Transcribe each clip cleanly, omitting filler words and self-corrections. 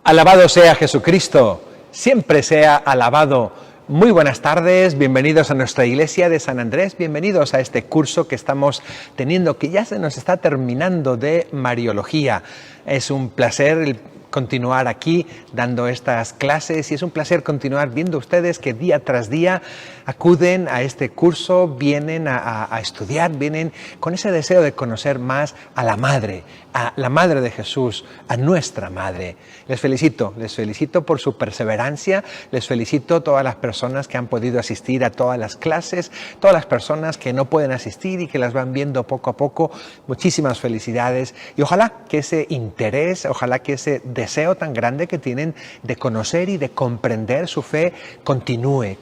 Alabado sea Jesucristo, siempre sea alabado. Muy buenas tardes, bienvenidos a nuestra iglesia de San Andrés, bienvenidos a este curso que estamos teniendo, que ya se nos está terminando, de Mariología. Es un placer continuar aquí dando estas clases y es un placer continuar viendo ustedes que día tras día acuden a este curso, vienen a estudiar, vienen con ese deseo de conocer más a la Madre de Jesús, a nuestra Madre. Les felicito por su perseverancia, les felicito a todas las personas que han podido asistir a todas las clases, todas las personas que no pueden asistir y que las van viendo poco a poco. Muchísimas felicidades y ojalá que ese interés, ojalá que ese deseo tan grande que tienen de conocer y de comprender su fe continúe,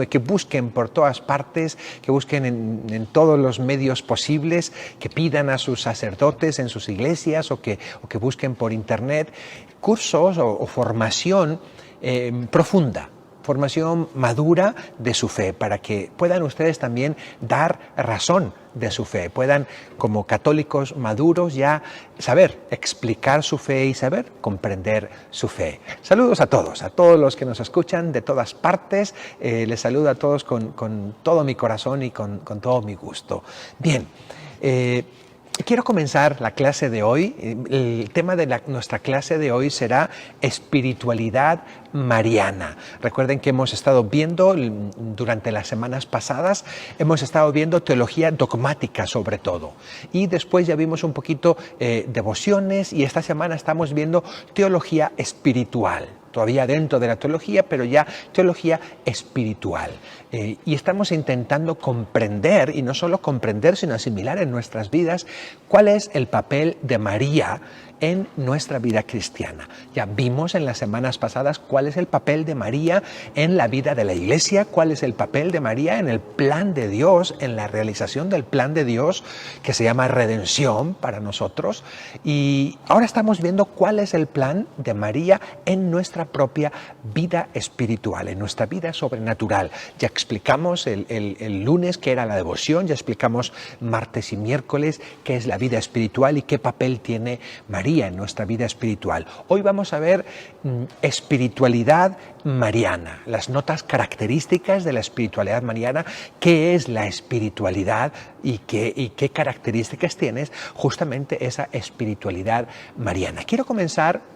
que busquen por todas partes, que busquen en todos los medios posibles, que pidan a sus sacerdotes en sus iglesias o que busquen por internet cursos o formación profunda, formación madura de su fe, para que puedan ustedes también dar razón de su fe, puedan como católicos maduros ya saber explicar su fe y saber comprender su fe. Saludos a todos los que nos escuchan de todas partes, les saludo a todos con todo mi corazón y con todo mi gusto. Bien, quiero comenzar la clase de hoy. El tema de nuestra clase de hoy será espiritualidad mariana. Recuerden que hemos estado viendo durante las semanas pasadas, hemos estado viendo teología dogmática sobre todo. Y después ya vimos un poquito devociones y esta semana estamos viendo teología espiritual. Todavía dentro de la teología, pero ya teología espiritual. Y estamos intentando comprender, y no solo comprender, sino asimilar en nuestras vidas, cuál es el papel de María en nuestra vida cristiana. Ya vimos en las semanas pasadas cuál es el papel de María en la vida de la iglesia, cuál es el papel de María en el plan de Dios, en la realización del plan de Dios, que se llama redención para nosotros. Y ahora estamos viendo cuál es el plan de María en nuestra propia vida espiritual, en nuestra vida sobrenatural. Ya explicamos el lunes qué era la devoción, ya explicamos martes y miércoles qué es la vida espiritual y qué papel tiene María en nuestra vida espiritual. Hoy vamos a ver espiritualidad mariana, las notas características de la espiritualidad mariana, qué es la espiritualidad y qué características tiene justamente esa espiritualidad mariana. Quiero comenzar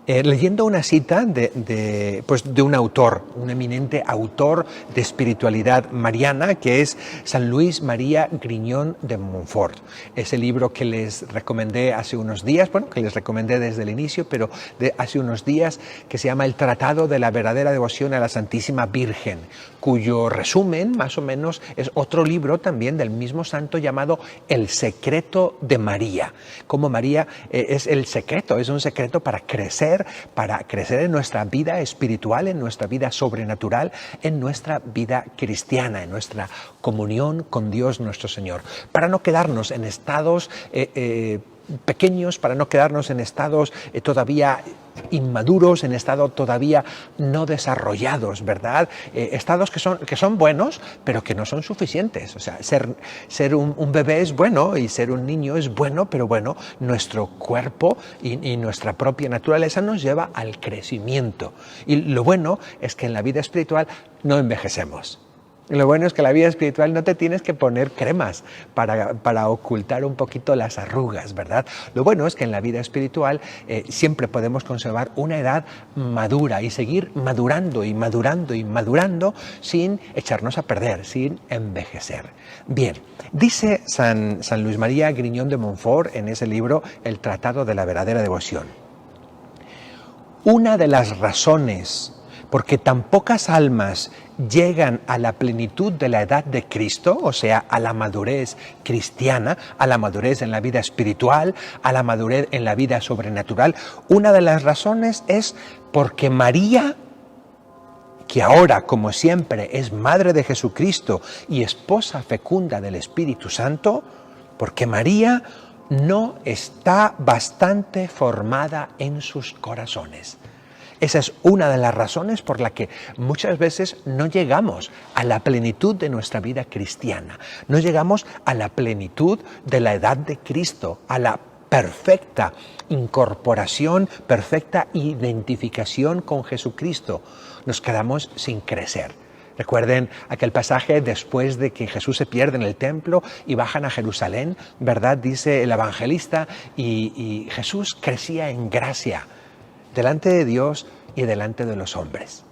leyendo una cita de un autor, un eminente autor de espiritualidad mariana, que es San Luis María Griñón de Montfort. Ese libro que les recomendé hace unos días, que les recomendé desde el inicio, pero de hace unos días, que se llama El Tratado de la Verdadera Devoción a la Santísima Virgen, cuyo resumen, más o menos, es otro libro también del mismo santo llamado El Secreto de María. Como María es el secreto, es un secreto para crecer en nuestra vida espiritual, en nuestra vida sobrenatural, en nuestra vida cristiana, en nuestra comunión con Dios nuestro Señor, para no quedarnos en estados pequeños, para no quedarnos en estados todavía inmaduros, en estados todavía no desarrollados, ¿verdad? Estados que son buenos, pero que no son suficientes. O sea, ser un bebé es bueno y ser un niño es bueno, pero bueno, nuestro cuerpo y nuestra propia naturaleza nos lleva al crecimiento. Y lo bueno es que en la vida espiritual no envejecemos. Lo bueno es que en la vida espiritual no te tienes que poner cremas para ocultar un poquito las arrugas, ¿verdad? Lo bueno es que en la vida espiritual siempre podemos conservar una edad madura y seguir madurando y madurando y madurando sin echarnos a perder, sin envejecer. Bien, dice San Luis María Griñón de Montfort en ese libro, El Tratado de la Verdadera Devoción: una de las razones porque tan pocas almas llegan a la plenitud de la edad de Cristo, o sea, a la madurez cristiana, a la madurez en la vida espiritual, a la madurez en la vida sobrenatural, una de las razones es porque María, que ahora, como siempre, es Madre de Jesucristo y esposa fecunda del Espíritu Santo, porque María no está bastante formada en sus corazones. Esa es una de las razones por la que muchas veces no llegamos a la plenitud de nuestra vida cristiana, no llegamos a la plenitud de la edad de Cristo, a la perfecta incorporación, perfecta identificación con Jesucristo, nos quedamos sin crecer. Recuerden aquel pasaje después de que Jesús se pierde en el templo y bajan a Jerusalén, ¿verdad? Dice el evangelista, y Jesús crecía en gracia delante de Dios y delante de los hombres.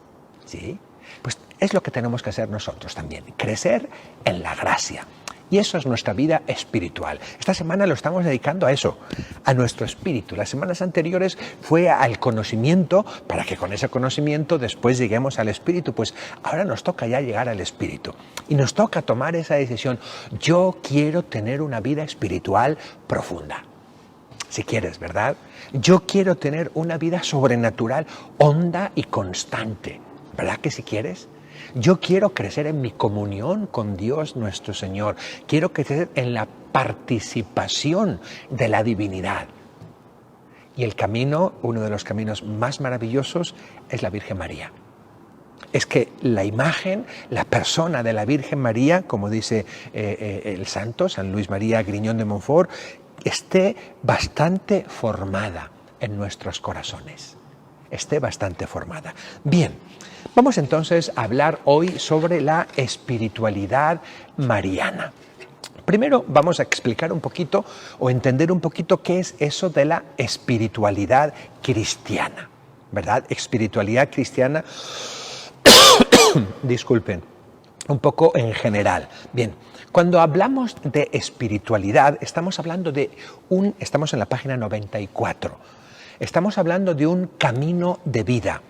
¿Sí? Pues es lo que tenemos que hacer nosotros también, crecer en la gracia. Y eso es nuestra vida espiritual. Esta semana lo estamos dedicando a eso, a nuestro espíritu. Las semanas anteriores fue al conocimiento, para que con ese conocimiento después lleguemos al espíritu. Pues ahora nos toca ya llegar al espíritu. Y nos toca tomar esa decisión. Yo quiero tener una vida espiritual profunda. Si quieres, ¿verdad? Yo quiero tener una vida sobrenatural, honda y constante. ¿Verdad que si quieres? Yo quiero crecer en mi comunión con Dios nuestro Señor. Quiero crecer en la participación de la divinidad. Y el camino, uno de los caminos más maravillosos, es la Virgen María. Es que la imagen, la persona de la Virgen María, como dice el santo, San Luis María Griñón de Montfort, esté bastante formada en nuestros corazones. Esté bastante formada. Bien, vamos entonces a hablar hoy sobre la espiritualidad mariana. Primero vamos a explicar un poquito o entender un poquito qué es eso de la espiritualidad cristiana, ¿verdad? Espiritualidad cristiana, disculpen, un poco en general. Bien, cuando hablamos de espiritualidad, estamos hablando estamos en la página 94. Estamos hablando de un camino de vida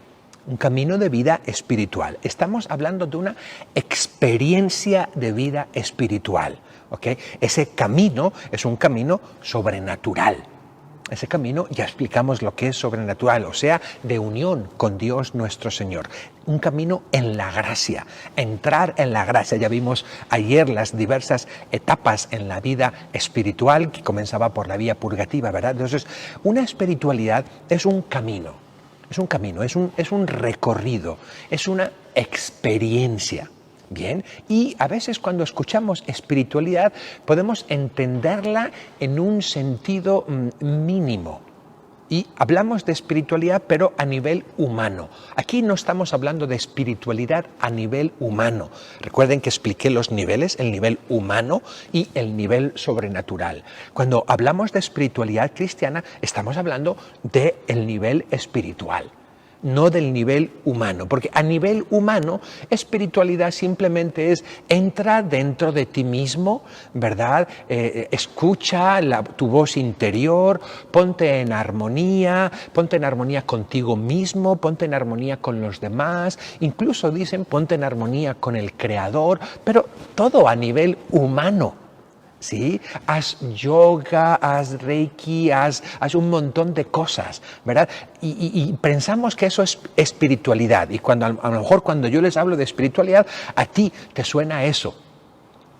espiritual. Estamos hablando de una experiencia de vida espiritual. ¿Okay? Ese camino es un camino sobrenatural. Ese camino ya explicamos lo que es sobrenatural, o sea, de unión con Dios nuestro Señor. Un camino en la gracia, entrar en la gracia. Ya vimos ayer las diversas etapas en la vida espiritual, que comenzaba por la vía purgativa, ¿verdad? Entonces, una espiritualidad es un camino, es un recorrido, es una experiencia. Bien, y a veces cuando escuchamos espiritualidad podemos entenderla en un sentido mínimo. Y hablamos de espiritualidad, pero a nivel humano. Aquí no estamos hablando de espiritualidad a nivel humano. Recuerden que expliqué los niveles, el nivel humano y el nivel sobrenatural. Cuando hablamos de espiritualidad cristiana, estamos hablando del nivel espiritual, no del nivel humano, porque a nivel humano espiritualidad simplemente es entra dentro de ti mismo, ¿verdad? Escucha tu voz interior, ponte en armonía contigo mismo, ponte en armonía con los demás, incluso dicen ponte en armonía con el Creador, pero todo a nivel humano. ¿Sí? Haz yoga, haz reiki, haz un montón de cosas, ¿verdad? Y pensamos que eso es espiritualidad. Y a lo mejor cuando yo les hablo de espiritualidad, a ti te suena eso.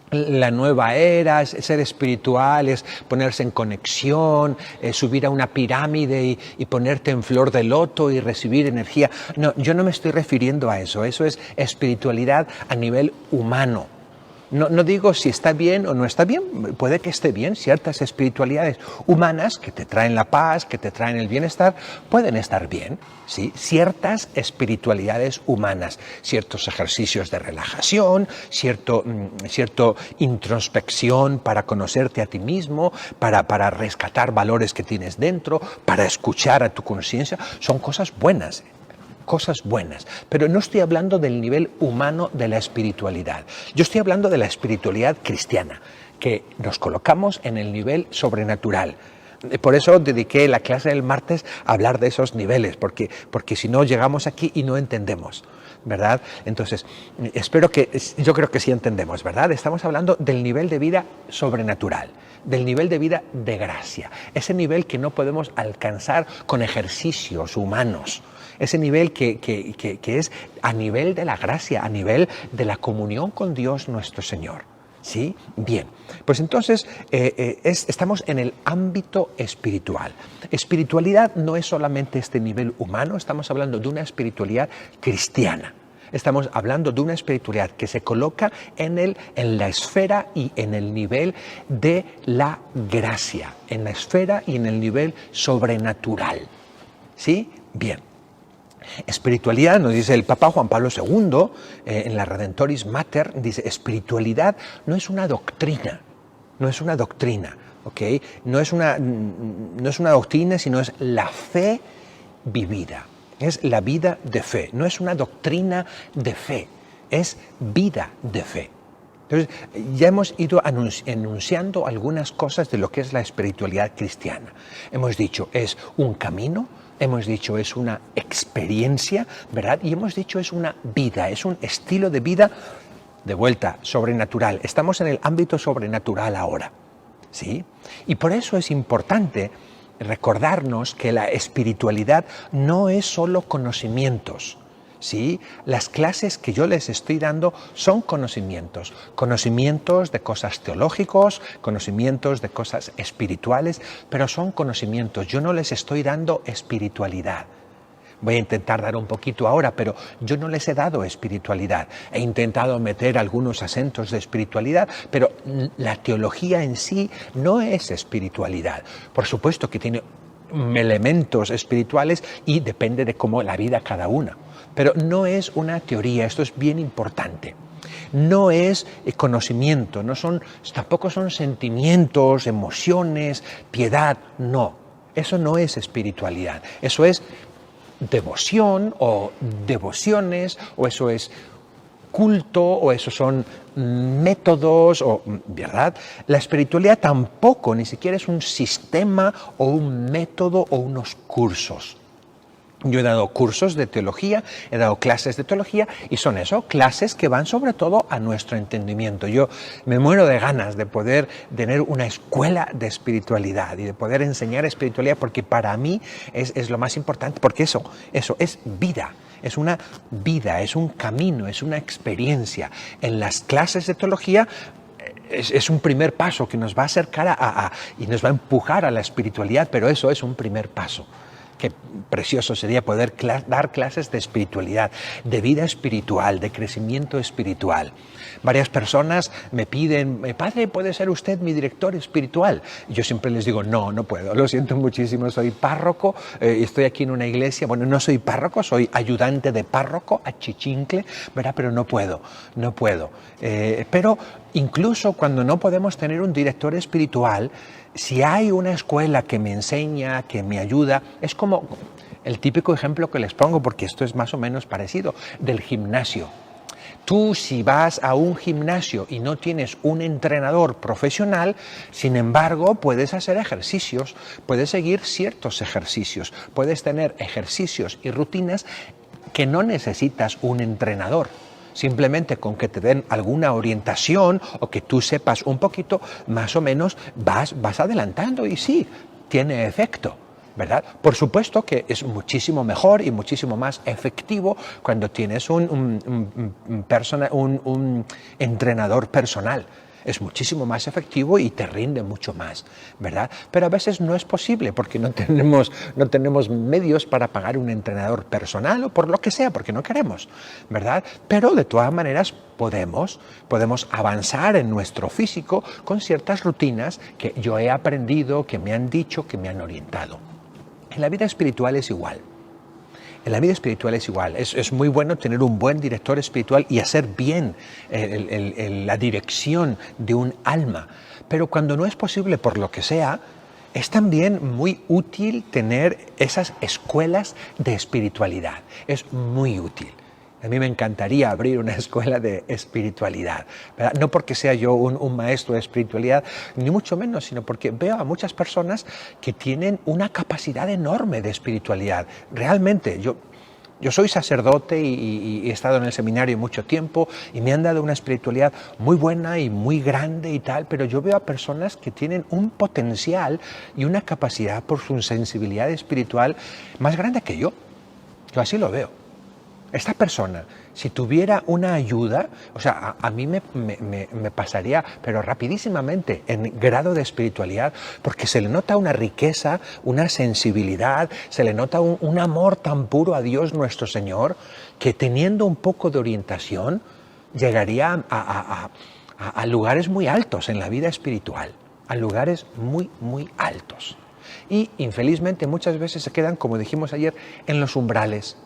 La nueva era, ser espiritual, es ponerse en conexión, subir a una pirámide y ponerte en flor de loto y recibir energía. No, yo no me estoy refiriendo a eso. Eso es espiritualidad a nivel humano. No digo si está bien o no está bien, puede que esté bien. Ciertas espiritualidades humanas que te traen la paz, que te traen el bienestar, pueden estar bien, ¿sí? Ciertas espiritualidades humanas, ciertos ejercicios de relajación, cierto introspección para conocerte a ti mismo, para rescatar valores que tienes dentro, para escuchar a tu conciencia, son cosas buenas. Pero no estoy hablando del nivel humano de la espiritualidad. Yo estoy hablando de la espiritualidad cristiana, que nos colocamos en el nivel sobrenatural. Por eso dediqué la clase del martes a hablar de esos niveles, porque si no llegamos aquí y no entendemos, ¿verdad? Entonces, yo creo que sí entendemos, ¿verdad? Estamos hablando del nivel de vida sobrenatural, del nivel de vida de gracia, ese nivel que no podemos alcanzar con ejercicios humanos. Ese nivel que es a nivel de la gracia, a nivel de la comunión con Dios nuestro Señor. ¿Sí? Bien, pues entonces estamos en el ámbito espiritual. Espiritualidad no es solamente este nivel humano, estamos hablando de una espiritualidad cristiana. Estamos hablando de una espiritualidad que se coloca en la esfera y en el nivel de la gracia, en la esfera y en el nivel sobrenatural. ¿Sí? Bien. Espiritualidad, nos dice el Papa Juan Pablo II, en la Redentoris Mater, dice, espiritualidad no es una doctrina, no es una doctrina, ¿ok? No es una doctrina, sino es la fe vivida, es la vida de fe, no es una doctrina de fe, es vida de fe. Entonces, ya hemos ido enunciando algunas cosas de lo que es la espiritualidad cristiana. Hemos dicho, es un camino, hemos dicho, es una experiencia, ¿verdad? Y hemos dicho, es una vida, es un estilo de vida, de vuelta, sobrenatural. Estamos en el ámbito sobrenatural ahora, ¿sí? Y por eso es importante recordarnos que la espiritualidad no es solo conocimientos, ¿sí? Las clases que yo les estoy dando son conocimientos de cosas teológicos, conocimientos de cosas espirituales, pero son conocimientos. Yo no les estoy dando espiritualidad. Voy a intentar dar un poquito ahora, pero yo no les he dado espiritualidad. He intentado meter algunos acentos de espiritualidad, pero la teología en sí no es espiritualidad. Por supuesto que tiene elementos espirituales y depende de cómo la vida cada una. Pero no es una teoría, esto es bien importante. No es conocimiento, tampoco son sentimientos, emociones, piedad, no. Eso no es espiritualidad, eso es devoción o devociones, o eso es culto, o eso son métodos, ¿verdad? La espiritualidad tampoco, ni siquiera es un sistema o un método o unos cursos. Yo he dado cursos de teología, he dado clases de teología y son eso, clases que van sobre todo a nuestro entendimiento. Yo me muero de ganas de poder tener una escuela de espiritualidad y de poder enseñar espiritualidad, porque para mí es lo más importante, porque eso es vida. Es una vida, es un camino, es una experiencia. En las clases de teología es un primer paso que nos va a acercar y nos va a empujar a la espiritualidad, pero eso es un primer paso. Qué precioso sería poder dar clases de espiritualidad, de vida espiritual, de crecimiento espiritual. Varias personas me piden, padre, ¿puede ser usted mi director espiritual? Y yo siempre les digo, no puedo, lo siento muchísimo, soy párroco, estoy aquí en una iglesia, bueno, no soy párroco, soy ayudante de párroco, achichincle, ¿verdad? Pero no puedo. Pero incluso cuando no podemos tener un director espiritual, si hay una escuela que me enseña, que me ayuda, es como el típico ejemplo que les pongo, porque esto es más o menos parecido, del gimnasio. Tú, si vas a un gimnasio y no tienes un entrenador profesional, sin embargo, puedes hacer ejercicios, puedes seguir ciertos ejercicios, puedes tener ejercicios y rutinas que no necesitas un entrenador. Simplemente con que te den alguna orientación o que tú sepas un poquito, más o menos vas adelantando y sí, tiene efecto, ¿verdad? Por supuesto que es muchísimo mejor y muchísimo más efectivo cuando tienes un entrenador personal. Es muchísimo más efectivo y te rinde mucho más, ¿verdad? Pero a veces no es posible porque no tenemos medios para pagar un entrenador personal o por lo que sea, porque no queremos, ¿verdad? Pero de todas maneras podemos avanzar en nuestro físico con ciertas rutinas que yo he aprendido, que me han dicho, que me han orientado. En la vida espiritual es igual. En la vida espiritual es igual. Es muy bueno tener un buen director espiritual y hacer bien la dirección de un alma. Pero cuando no es posible por lo que sea, es también muy útil tener esas escuelas de espiritualidad. Es muy útil. A mí me encantaría abrir una escuela de espiritualidad, ¿verdad? No porque sea yo un maestro de espiritualidad, ni mucho menos, sino porque veo a muchas personas que tienen una capacidad enorme de espiritualidad. Realmente, yo soy sacerdote y he estado en el seminario mucho tiempo y me han dado una espiritualidad muy buena y muy grande y tal, pero yo veo a personas que tienen un potencial y una capacidad por su sensibilidad espiritual más grande que yo. Yo así lo veo. Esta persona, si tuviera una ayuda, o sea, a mí me pasaría, pero rapidísimamente, en grado de espiritualidad, porque se le nota una riqueza, una sensibilidad, se le nota un amor tan puro a Dios nuestro Señor, que teniendo un poco de orientación, llegaría a lugares muy altos en la vida espiritual, a lugares muy, muy altos. Y infelizmente muchas veces se quedan, como dijimos ayer, en los umbrales,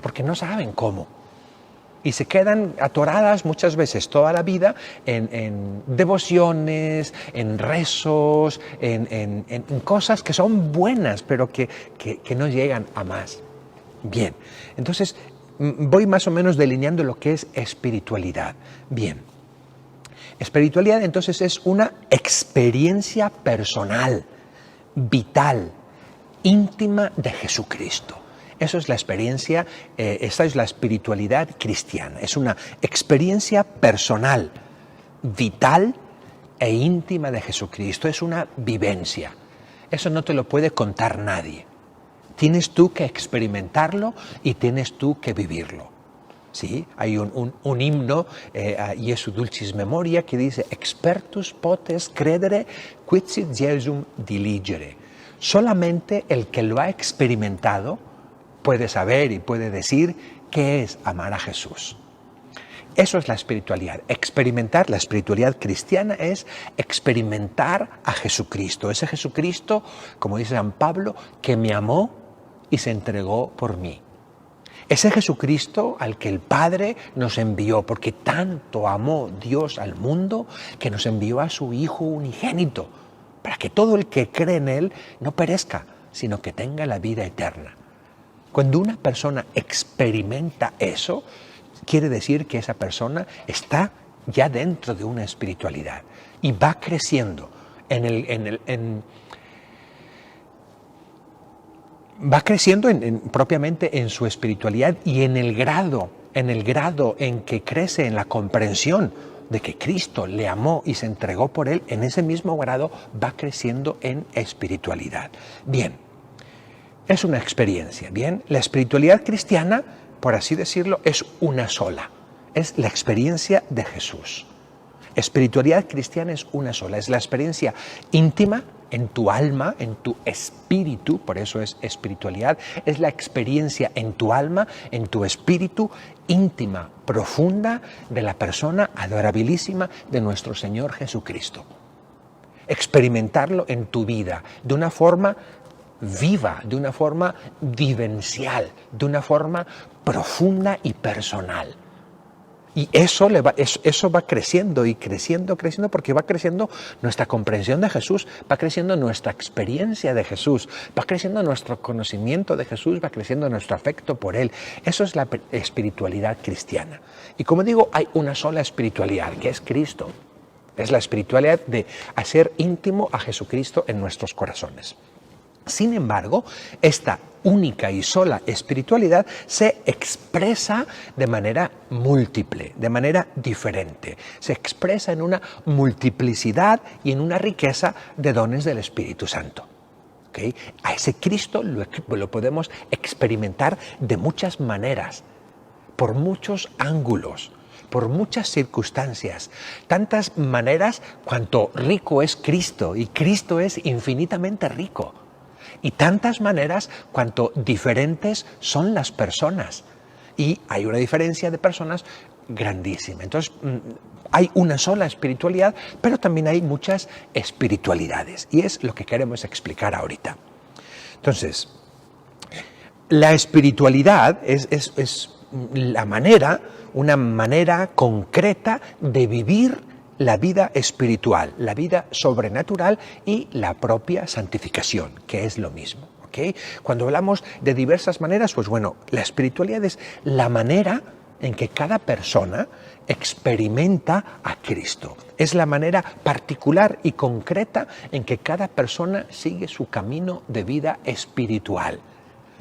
porque no saben cómo. Y se quedan atoradas muchas veces toda la vida en devociones, en rezos, en cosas que son buenas, pero que no llegan a más. Bien, entonces voy más o menos delineando lo que es espiritualidad. Bien, espiritualidad entonces es una experiencia personal, vital, íntima de Jesucristo. Eso es la experiencia, esta es la espiritualidad cristiana. Es una experiencia personal, vital e íntima de Jesucristo. Es una vivencia. Eso no te lo puede contar nadie. Tienes tú que experimentarlo y tienes tú que vivirlo. ¿Sí? Hay un himno, Jesu Dulcis Memoria, que dice: Expertus potes credere, quicit Jesum diligere. Solamente el que lo ha experimentado puede saber y puede decir qué es amar a Jesús. Eso es la espiritualidad. Experimentar, la espiritualidad cristiana es experimentar a Jesucristo. Ese Jesucristo, como dice San Pablo, que me amó y se entregó por mí. Ese Jesucristo al que el Padre nos envió, porque tanto amó Dios al mundo que nos envió a su Hijo unigénito, para que todo el que cree en Él no perezca, sino que tenga la vida eterna. Cuando una persona experimenta eso, quiere decir que esa persona está ya dentro de una espiritualidad y va creciendo propiamente en su espiritualidad y en el grado en que crece en la comprensión de que Cristo le amó y se entregó por él. En ese mismo grado va creciendo en espiritualidad. Bien. Es una experiencia, ¿bien? La espiritualidad cristiana, por así decirlo, es una sola. Es la experiencia de Jesús. Espiritualidad cristiana es una sola. Es la experiencia íntima en tu alma, en tu espíritu, por eso es espiritualidad. Es la experiencia en tu alma, en tu espíritu, íntima, profunda, de la persona adorabilísima de nuestro Señor Jesucristo. Experimentarlo en tu vida de una forma viva, de una forma vivencial, de una forma profunda y personal. Y eso va creciendo y creciendo, porque va creciendo nuestra comprensión de Jesús, va creciendo nuestra experiencia de Jesús, va creciendo nuestro conocimiento de Jesús, va creciendo nuestro afecto por Él. Eso es la espiritualidad cristiana. Y como digo, hay una sola espiritualidad, que es Cristo. Es la espiritualidad de hacer íntimo a Jesucristo en nuestros corazones. Sin embargo, esta única y sola espiritualidad se expresa de manera múltiple, de manera diferente. Se expresa en una multiplicidad y en una riqueza de dones del Espíritu Santo. ¿Okay? A ese Cristo lo podemos experimentar de muchas maneras, por muchos ángulos, por muchas circunstancias, tantas maneras cuanto rico es Cristo, y Cristo es infinitamente rico. Y tantas maneras cuanto diferentes son las personas. Y hay una diferencia de personas grandísima. Entonces, hay una sola espiritualidad, pero también hay muchas espiritualidades. Y es lo que queremos explicar ahorita. Entonces, la espiritualidad es una manera concreta de vivir la vida espiritual, la vida sobrenatural y la propia santificación, que es lo mismo. ¿Okay? Cuando hablamos de diversas maneras, pues bueno, la espiritualidad es la manera en que cada persona experimenta a Cristo. Es la manera particular y concreta en que cada persona sigue su camino de vida espiritual,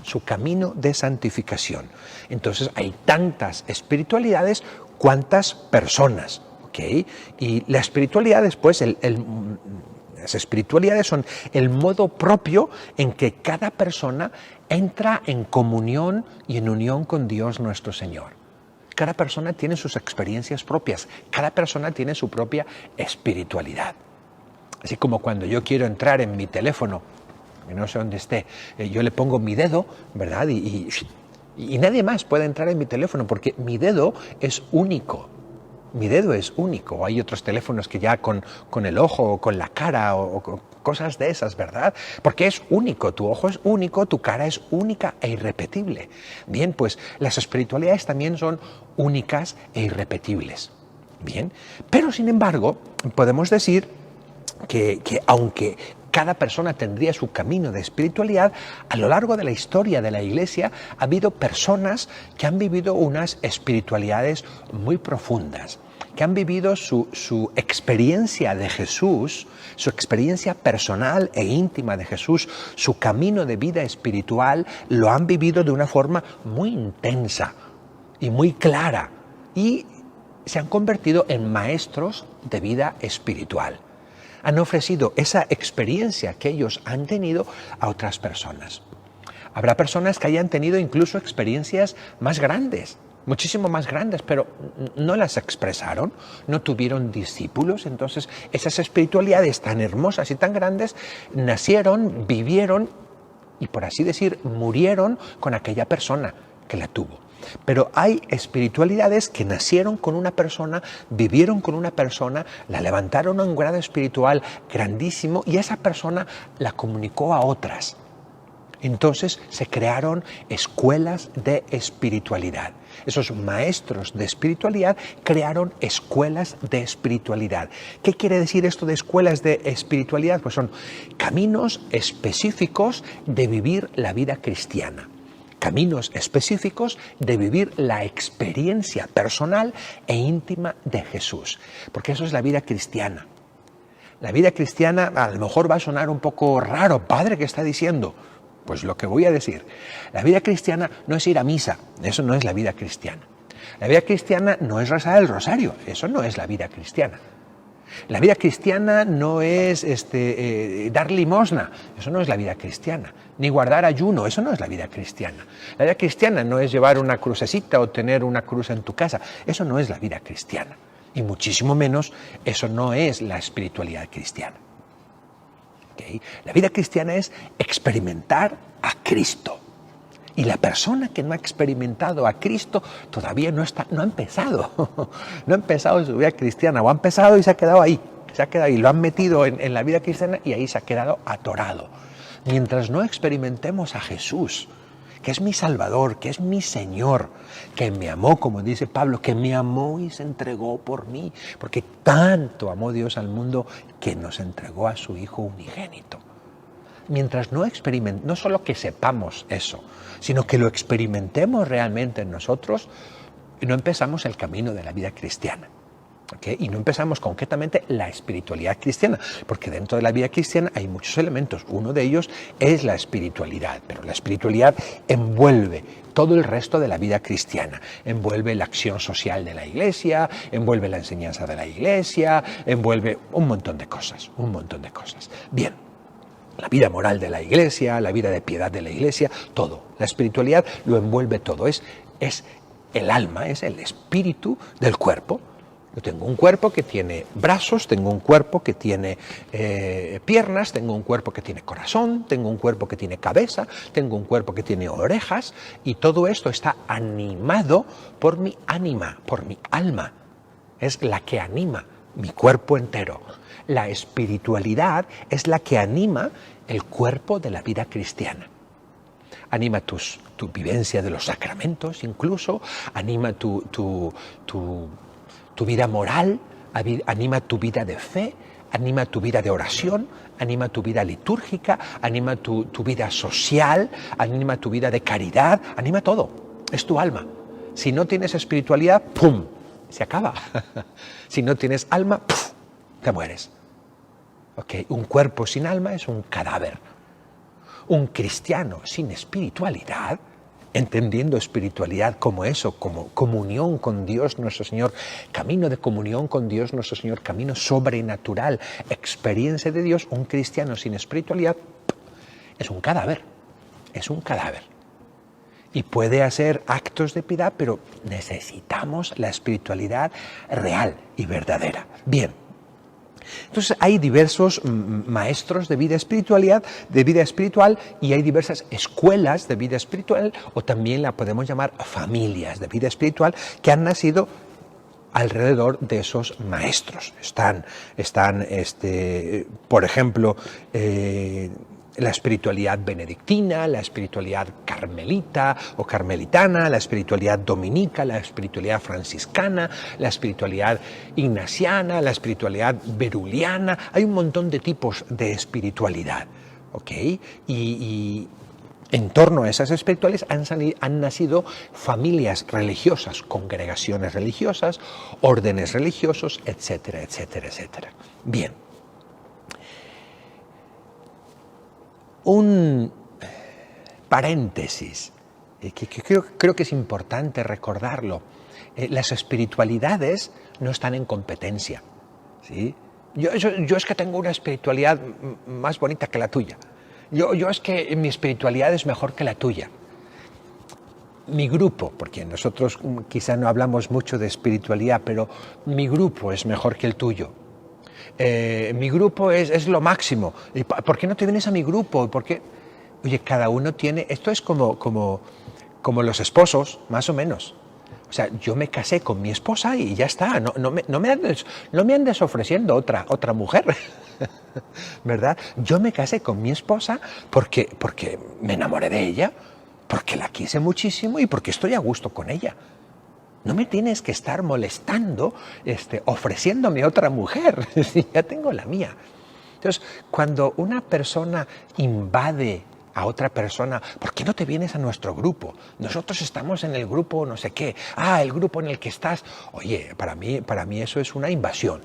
su camino de santificación. Entonces hay tantas espiritualidades cuantas personas. ¿Okay? Y la espiritualidad después, Las espiritualidades son el modo propio en que cada persona entra en comunión y en unión con Dios nuestro Señor. Cada persona tiene sus experiencias propias, cada persona tiene su propia espiritualidad. Así como cuando yo quiero entrar en mi teléfono, que no sé dónde esté, yo le pongo mi dedo, ¿verdad? Y nadie más puede entrar en mi teléfono porque mi dedo es único. Mi dedo es único. Hay otros teléfonos que ya con el ojo o con la cara o cosas de esas, ¿verdad? Porque es único, tu ojo es único, tu cara es única e irrepetible. Bien, pues las espiritualidades también son únicas e irrepetibles. Bien, pero sin embargo podemos decir que aunque cada persona tendría su camino de espiritualidad, a lo largo de la historia de la Iglesia ha habido personas que han vivido unas espiritualidades muy profundas, que han vivido su experiencia de Jesús, su experiencia personal e íntima de Jesús, su camino de vida espiritual, lo han vivido de una forma muy intensa y muy clara y se han convertido en maestros de vida espiritual. Han ofrecido esa experiencia que ellos han tenido a otras personas. Habrá personas que hayan tenido incluso experiencias más grandes, muchísimo más grandes, pero no las expresaron, no tuvieron discípulos. Entonces esas espiritualidades tan hermosas y tan grandes nacieron, vivieron y, por así decir, murieron con aquella persona que la tuvo. Pero hay espiritualidades que nacieron con una persona, vivieron con una persona, la levantaron a un grado espiritual grandísimo y esa persona la comunicó a otras. Entonces se crearon escuelas de espiritualidad. Esos maestros de espiritualidad crearon escuelas de espiritualidad. ¿Qué quiere decir esto de escuelas de espiritualidad? Pues son caminos específicos de vivir la vida cristiana. Caminos específicos de vivir la experiencia personal e íntima de Jesús. Porque eso es la vida cristiana. La vida cristiana a lo mejor va a sonar un poco raro. Padre, ¿qué está diciendo? Pues lo que voy a decir. La vida cristiana no es ir a misa. Eso no es la vida cristiana. La vida cristiana no es rezar el rosario. Eso no es la vida cristiana. La vida cristiana no es dar limosna, eso no es la vida cristiana, ni guardar ayuno, eso no es la vida cristiana. La vida cristiana no es llevar una crucecita o tener una cruz en tu casa, eso no es la vida cristiana. Y muchísimo menos eso no es la espiritualidad cristiana. ¿Okay? La vida cristiana es experimentar a Cristo. Y la persona que no ha experimentado a Cristo todavía no ha empezado. No ha empezado su vida cristiana, o ha empezado y se ha quedado ahí. Y lo han metido en la vida cristiana y ahí se ha quedado atorado. Mientras no experimentemos a Jesús, que es mi Salvador, que es mi Señor, que me amó, como dice Pablo, que me amó y se entregó por mí. Porque tanto amó Dios al mundo que nos entregó a su Hijo unigénito. Mientras no solo que sepamos eso, sino que lo experimentemos realmente en nosotros, no empezamos el camino de la vida cristiana. ¿Okay? Y no empezamos concretamente la espiritualidad cristiana, porque dentro de la vida cristiana hay muchos elementos. Uno de ellos es la espiritualidad, pero la espiritualidad envuelve todo el resto de la vida cristiana. Envuelve la acción social de la Iglesia, envuelve la enseñanza de la Iglesia, envuelve un montón de cosas, Bien. La vida moral de la Iglesia, la vida de piedad de la Iglesia, todo. La espiritualidad lo envuelve todo. Es el alma, es el espíritu del cuerpo. Yo tengo un cuerpo que tiene brazos, tengo un cuerpo que tiene piernas, tengo un cuerpo que tiene corazón, tengo un cuerpo que tiene cabeza, tengo un cuerpo que tiene orejas, y todo esto está animado por mi ánima, por mi alma. Es la que anima mi cuerpo entero. La espiritualidad es la que anima el cuerpo de la vida cristiana. Anima tu vivencia de los sacramentos incluso, anima tu vida moral, anima tu vida de fe, anima tu vida de oración, anima tu vida litúrgica, anima tu vida social, anima tu vida de caridad, anima todo. Es tu alma. Si no tienes espiritualidad, ¡pum!, se acaba. Si no tienes alma, ¡puf!, te mueres. Okay. Un cuerpo sin alma es un cadáver. Un cristiano sin espiritualidad entendiendo espiritualidad como eso, como comunión con Dios nuestro Señor, camino de comunión con Dios nuestro Señor, camino sobrenatural, experiencia de Dios, un cristiano sin espiritualidad es un cadáver, es un cadáver. Y puede hacer actos de piedad, pero necesitamos la espiritualidad real y verdadera. Bien. Entonces hay diversos maestros de vida espiritual y hay diversas escuelas de vida espiritual, o también la podemos llamar familias de vida espiritual, que han nacido alrededor de esos maestros. Están por ejemplo, la espiritualidad benedictina, la espiritualidad carmelita o carmelitana, la espiritualidad dominica, la espiritualidad franciscana, la espiritualidad ignaciana, la espiritualidad beruliana. Hay un montón de tipos de espiritualidad, ¿ok? Y en torno a esas espirituales han nacido familias religiosas, congregaciones religiosas, órdenes religiosos, etcétera, etcétera, etcétera. Bien. Un paréntesis, que creo que es importante recordarlo. Las espiritualidades no están en competencia, ¿sí? Yo es que tengo una espiritualidad más bonita que la tuya. Yo es que mi espiritualidad es mejor que la tuya. Mi grupo, porque nosotros quizá no hablamos mucho de espiritualidad, pero mi grupo es mejor que el tuyo. Mi grupo es lo máximo. ¿Por qué no te vienes a mi grupo? ¿Por qué? Oye, cada uno tiene... Esto es como los esposos, más o menos. O sea, yo me casé con mi esposa y ya está. No me andes ofreciendo otra mujer, ¿verdad? Yo me casé con mi esposa porque me enamoré de ella, porque la quise muchísimo y porque estoy a gusto con ella. No me tienes que estar molestando, ofreciéndome otra mujer, ya tengo la mía. Entonces, cuando una persona invade a otra persona, ¿por qué no te vienes a nuestro grupo? Nosotros estamos en el grupo no sé qué. El grupo en el que estás. Oye, para mí eso es una invasión.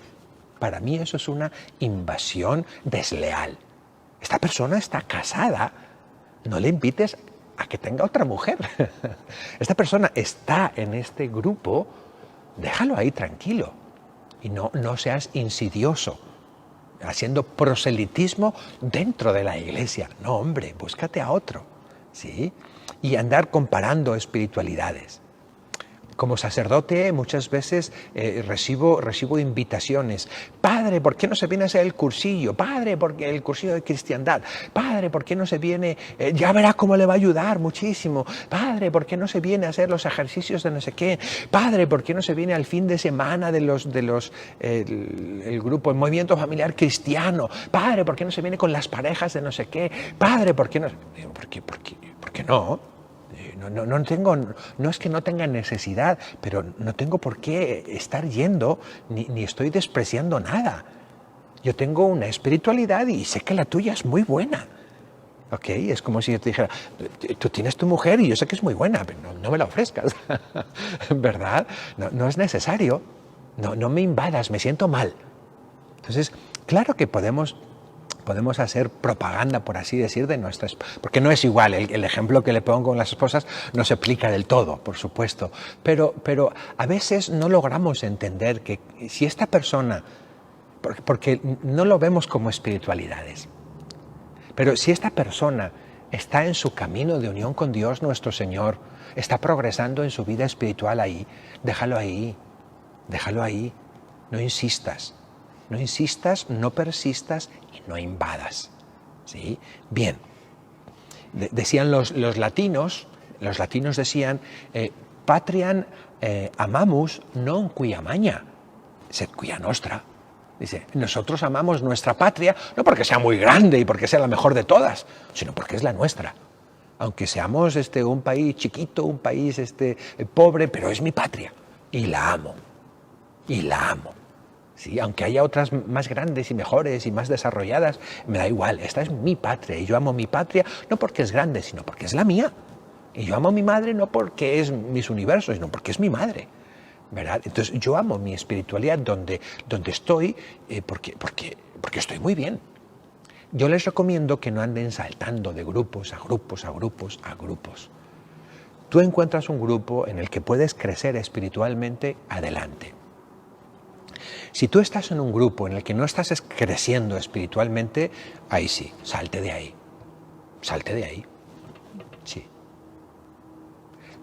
Para mí eso es una invasión desleal. Esta persona está casada. No le invites a que tenga otra mujer. Esta persona está en este grupo, déjalo ahí tranquilo y no seas insidioso, haciendo proselitismo dentro de la iglesia. No, hombre, búscate a otro, ¿sí? Y andar comparando espiritualidades. Como sacerdote muchas veces recibo invitaciones. Padre, ¿por qué no se viene a hacer el cursillo? Padre, porque el cursillo de cristiandad. Padre, ¿por qué no se viene? Ya verá cómo le va a ayudar muchísimo. Padre, ¿por qué no se viene a hacer los ejercicios de no sé qué? Padre, ¿por qué no se viene al fin de semana de el grupo, el movimiento familiar cristiano? Padre, ¿por qué no se viene con las parejas de no sé qué? Padre, ¿por qué no? ¿Por qué no? No es que no tenga necesidad, pero no tengo por qué estar yendo, ni estoy despreciando nada. Yo tengo una espiritualidad y sé que la tuya es muy buena. ¿Ok? Es como si yo te dijera, tú tienes tu mujer y yo sé que es muy buena, pero no me la ofrezcas. ¿Verdad? No es necesario. No me invadas, me siento mal. Entonces, claro que podemos hacer propaganda, por así decir, de nuestras... Porque no es igual, el ejemplo que le pongo con las esposas no se aplica del todo, por supuesto. Pero a veces no logramos entender que si esta persona... Porque no lo vemos como espiritualidades. Pero si esta persona está en su camino de unión con Dios nuestro Señor, está progresando en su vida espiritual ahí, déjalo ahí, no insistas. No insistas, no persistas y no invadas, ¿sí? Bien, decían los latinos decían, patriam amamus non qui amaña, sed quia nostra. Dice, nosotros amamos nuestra patria no porque sea muy grande y porque sea la mejor de todas, sino porque es la nuestra. Aunque seamos un país chiquito, un país pobre, pero es mi patria y la amo. Sí, aunque haya otras más grandes y mejores y más desarrolladas, me da igual, esta es mi patria y yo amo mi patria no porque es grande, sino porque es la mía. Y yo amo a mi madre no porque es mis universos, sino porque es mi madre, ¿verdad? Entonces yo amo mi espiritualidad donde estoy porque estoy muy bien. Yo les recomiendo que no anden saltando de grupos a grupos a grupos a grupos. tú encuentras un grupo en el que puedes crecer espiritualmente, adelante. Si tú estás en un grupo en el que no estás creciendo espiritualmente, ahí sí, salte de ahí. Salte de ahí. Sí.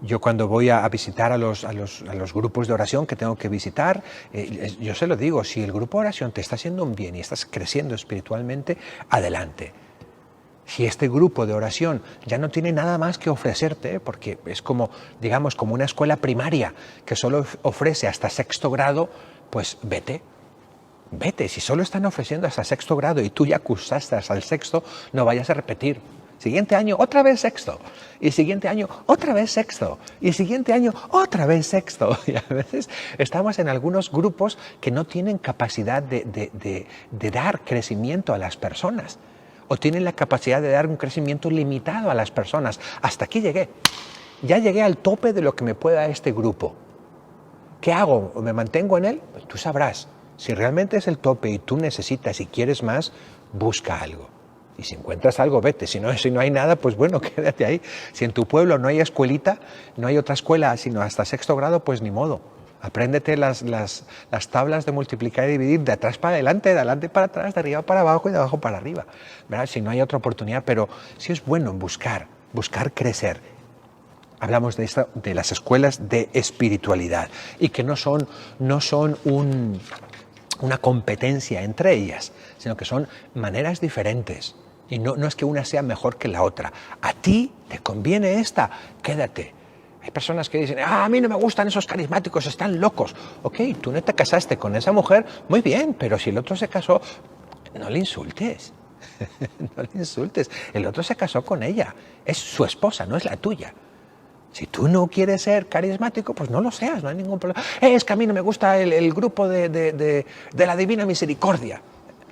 Yo cuando voy a visitar a los grupos de oración que tengo que visitar, yo se lo digo, si el grupo de oración te está haciendo un bien y estás creciendo espiritualmente, adelante. Si este grupo de oración ya no tiene nada más que ofrecerte, porque es como, digamos, como una escuela primaria que solo ofrece hasta 6º grado, pues vete. Vete, si solo están ofreciendo hasta 6º grado y tú ya cursaste hasta el 6º, no vayas a repetir. Siguiente año, otra vez 6º. Y siguiente año, otra vez 6º. Y siguiente año, otra vez 6º. Y a veces estamos en algunos grupos que no tienen capacidad de dar crecimiento a las personas. O tienen la capacidad de dar un crecimiento limitado a las personas. Hasta aquí llegué. Ya llegué al tope de lo que me puede dar este grupo. ¿Qué hago? ¿Me mantengo en él? Pues tú sabrás. Si realmente es el tope y tú necesitas y quieres más, busca algo. Y si encuentras algo, vete. Si no hay nada, pues bueno, quédate ahí. Si en tu pueblo no hay escuelita, no hay otra escuela, sino hasta 6º grado, pues ni modo. Apréndete las tablas de multiplicar y dividir de atrás para adelante, de adelante para atrás, de arriba para abajo y de abajo para arriba. ¿Verdad? Si no hay otra oportunidad, pero sí es bueno buscar crecer. Hablamos de las escuelas de espiritualidad y que no son una competencia entre ellas, sino que son maneras diferentes. Y no es que una sea mejor que la otra. A ti te conviene esta, quédate. Hay personas que dicen, a mí no me gustan esos carismáticos, están locos. Ok, tú no te casaste con esa mujer, muy bien, pero si el otro se casó, no le insultes. No le insultes. El otro se casó con ella. Es su esposa, no es la tuya. Si tú no quieres ser carismático, pues no lo seas, no hay ningún problema. Es que a mí no me gusta el grupo de la Divina Misericordia.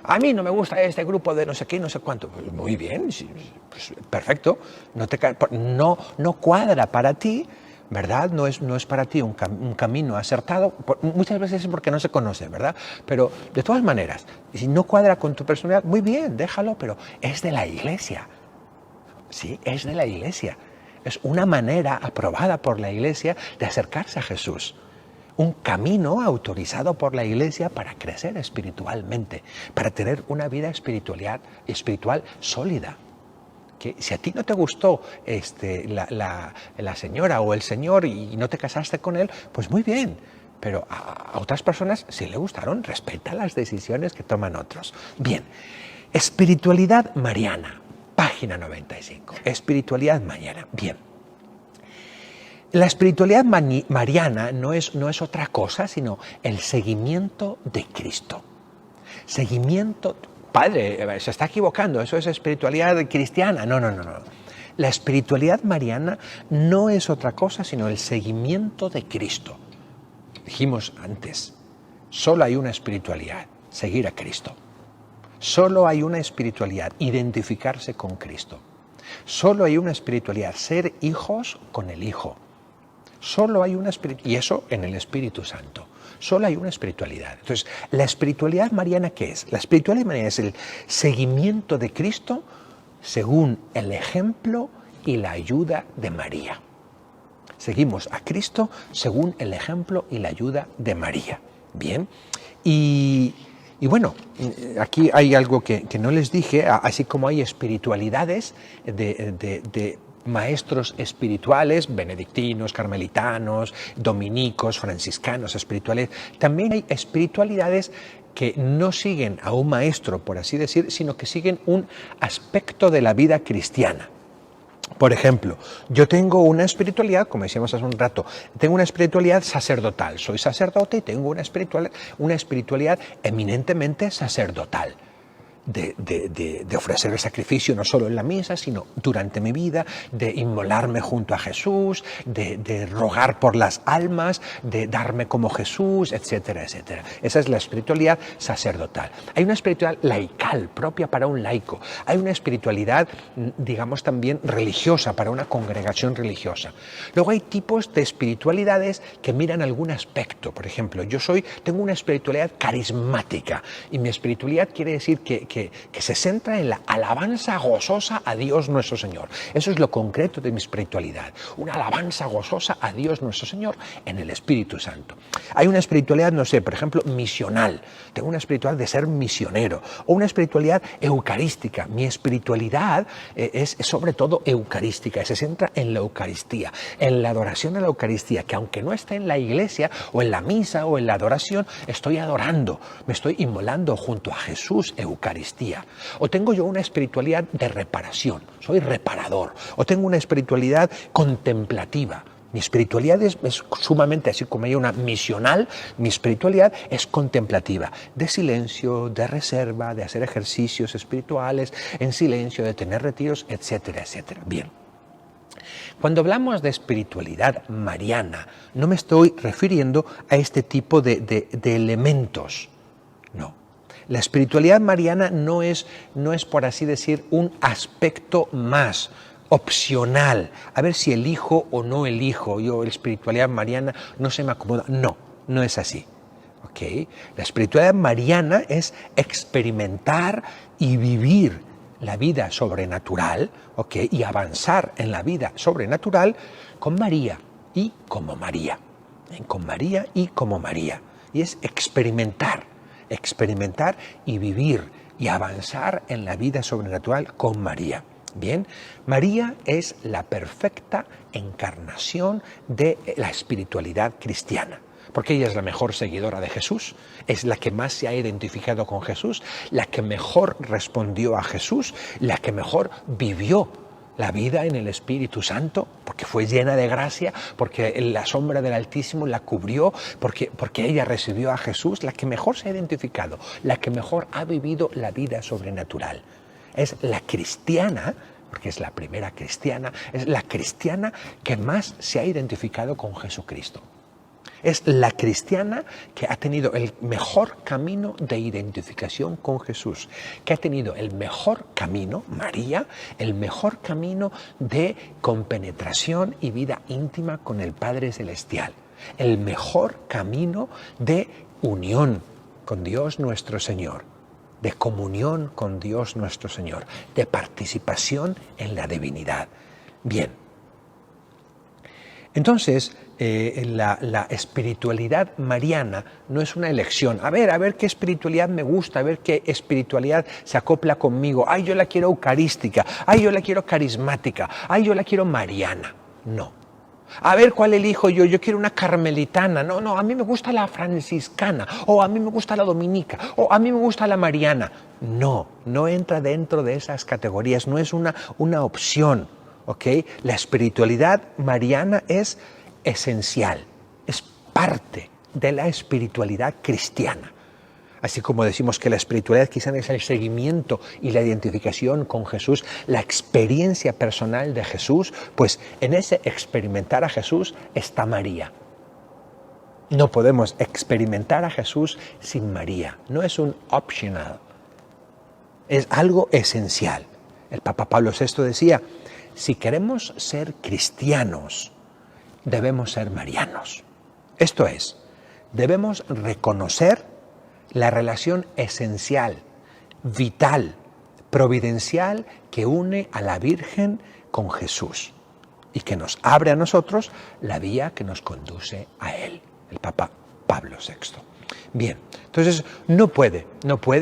A mí no me gusta este grupo de no sé qué, no sé cuánto. Pues muy bien, pues perfecto. No cuadra para ti, ¿verdad? No es para ti un camino acertado. Muchas veces es porque no se conoce, ¿verdad? Pero de todas maneras, si no cuadra con tu personalidad, muy bien, déjalo, pero es de la Iglesia. Sí, es de la Iglesia. Es una manera aprobada por la Iglesia de acercarse a Jesús. Un camino autorizado por la Iglesia para crecer espiritualmente, para tener una vida espiritual sólida. Que si a ti no te gustó la señora o el señor y no te casaste con él, pues muy bien. Pero a otras personas, si le gustaron, respeta las decisiones que toman otros. Bien, espiritualidad mariana. Página 95. Espiritualidad mariana. Bien. La espiritualidad mariana no es otra cosa, sino el seguimiento de Cristo. Seguimiento. Padre, se está equivocando. Eso es espiritualidad cristiana. No. La espiritualidad mariana no es otra cosa, sino el seguimiento de Cristo. Dijimos antes, solo hay una espiritualidad, seguir a Cristo. Solo hay una espiritualidad, identificarse con Cristo. Solo hay una espiritualidad, ser hijos con el Hijo. Solo hay una espiritualidad, y eso en el Espíritu Santo. Solo hay una espiritualidad. Entonces, ¿la espiritualidad mariana qué es? La espiritualidad mariana es el seguimiento de Cristo según el ejemplo y la ayuda de María. Seguimos a Cristo según el ejemplo y la ayuda de María. Bien, y bueno, aquí hay algo que no les dije, así como hay espiritualidades de maestros espirituales, benedictinos, carmelitanos, dominicos, franciscanos, espirituales, también hay espiritualidades que no siguen a un maestro, por así decir, sino que siguen un aspecto de la vida cristiana. Por ejemplo, yo tengo una espiritualidad, como decíamos hace un rato, tengo una espiritualidad sacerdotal. Soy sacerdote y tengo una espiritualidad eminentemente sacerdotal. De ofrecer el sacrificio no solo en la misa, sino durante mi vida, de inmolarme junto a Jesús, de rogar por las almas, de darme como Jesús, etcétera, etcétera. Esa es la espiritualidad sacerdotal. Hay una espiritualidad laical, propia para un laico. Hay una espiritualidad, digamos, también religiosa, para una congregación religiosa. Luego hay tipos de espiritualidades que miran algún aspecto. Por ejemplo, tengo una espiritualidad carismática, y mi espiritualidad quiere decir que que se centra en la alabanza gozosa a Dios nuestro Señor. Eso es lo concreto de mi espiritualidad, una alabanza gozosa a Dios nuestro Señor en el Espíritu Santo. Hay una espiritualidad, no sé, por ejemplo, misional. Tengo una espiritualidad de ser misionero, o una espiritualidad eucarística. Mi espiritualidad es sobre todo eucarística, se centra en la Eucaristía, en la adoración a la Eucaristía, que aunque no esté en la iglesia o en la misa o en la adoración, estoy adorando, me estoy inmolando junto a Jesús, Eucaristía. O tengo yo una espiritualidad de reparación, soy reparador. O tengo una espiritualidad contemplativa. Mi espiritualidad es sumamente, así como hay una misional, mi espiritualidad es contemplativa, de silencio, de reserva, de hacer ejercicios espirituales en silencio, de tener retiros, etcétera, etcétera. Bien. Cuando hablamos de espiritualidad mariana, no me estoy refiriendo a este tipo de elementos, no. La espiritualidad mariana no es, por así decir, un aspecto más opcional, a ver si elijo o no elijo. Yo, la espiritualidad mariana no se me acomoda. No, no es así. ¿Okay? La espiritualidad mariana es experimentar y vivir la vida sobrenatural, ¿okay? Y avanzar en la vida sobrenatural con María y como María. Con María y como María. Y es experimentar y vivir y avanzar en la vida sobrenatural con María. Bien, María es la perfecta encarnación de la espiritualidad cristiana, porque ella es la mejor seguidora de Jesús, es la que más se ha identificado con Jesús, la que mejor respondió a Jesús, la que mejor vivió la vida en el Espíritu Santo, porque fue llena de gracia, porque la sombra del Altísimo la cubrió, porque ella recibió a Jesús, la que mejor se ha identificado, la que mejor ha vivido la vida sobrenatural. Es la cristiana, porque es la primera cristiana, es la cristiana que más se ha identificado con Jesucristo. Es la cristiana que ha tenido el mejor camino de identificación con Jesús, que ha tenido el mejor camino, María, el mejor camino de compenetración y vida íntima con el Padre Celestial, el mejor camino de unión con Dios nuestro Señor, de comunión con Dios nuestro Señor, de participación en la divinidad. Bien. Entonces, la espiritualidad mariana no es una elección. A ver qué espiritualidad me gusta, a ver qué espiritualidad se acopla conmigo. Ay, yo la quiero eucarística, ay, yo la quiero carismática, ay, yo la quiero mariana. No. A ver cuál elijo yo. Yo quiero una carmelitana. No, a mí me gusta la franciscana, o a mí me gusta la dominica, o a mí me gusta la mariana. No entra dentro de esas categorías, no es una opción. ¿Okay? La espiritualidad mariana es esencial, es parte de la espiritualidad cristiana. Así como decimos que la espiritualidad cristiana es el seguimiento y la identificación con Jesús, la experiencia personal de Jesús, pues en ese experimentar a Jesús está María. No podemos experimentar a Jesús sin María, no es un optional, es algo esencial. El Papa Pablo VI decía: si queremos ser cristianos, debemos ser marianos. Esto es, debemos reconocer la relación esencial, vital, providencial que une a la Virgen con Jesús y que nos abre a nosotros la vía que nos conduce a Él, el Papa Pablo VI. Bien, entonces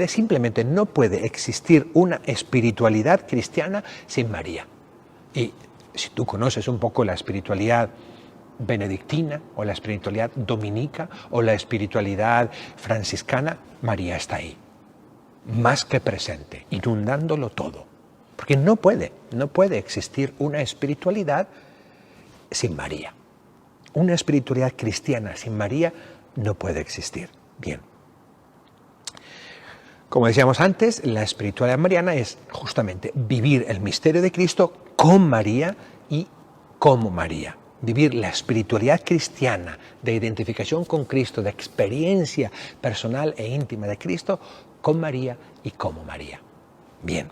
simplemente no puede existir una espiritualidad cristiana sin María. Y si tú conoces un poco la espiritualidad benedictina o la espiritualidad dominica o la espiritualidad franciscana, María está ahí, más que presente, inundándolo todo. Porque no puede existir una espiritualidad sin María. Una espiritualidad cristiana sin María no puede existir. Bien. Como decíamos antes, la espiritualidad mariana es justamente vivir el misterio de Cristo con María y como María. Vivir la espiritualidad cristiana de identificación con Cristo, de experiencia personal e íntima de Cristo con María y como María. Bien.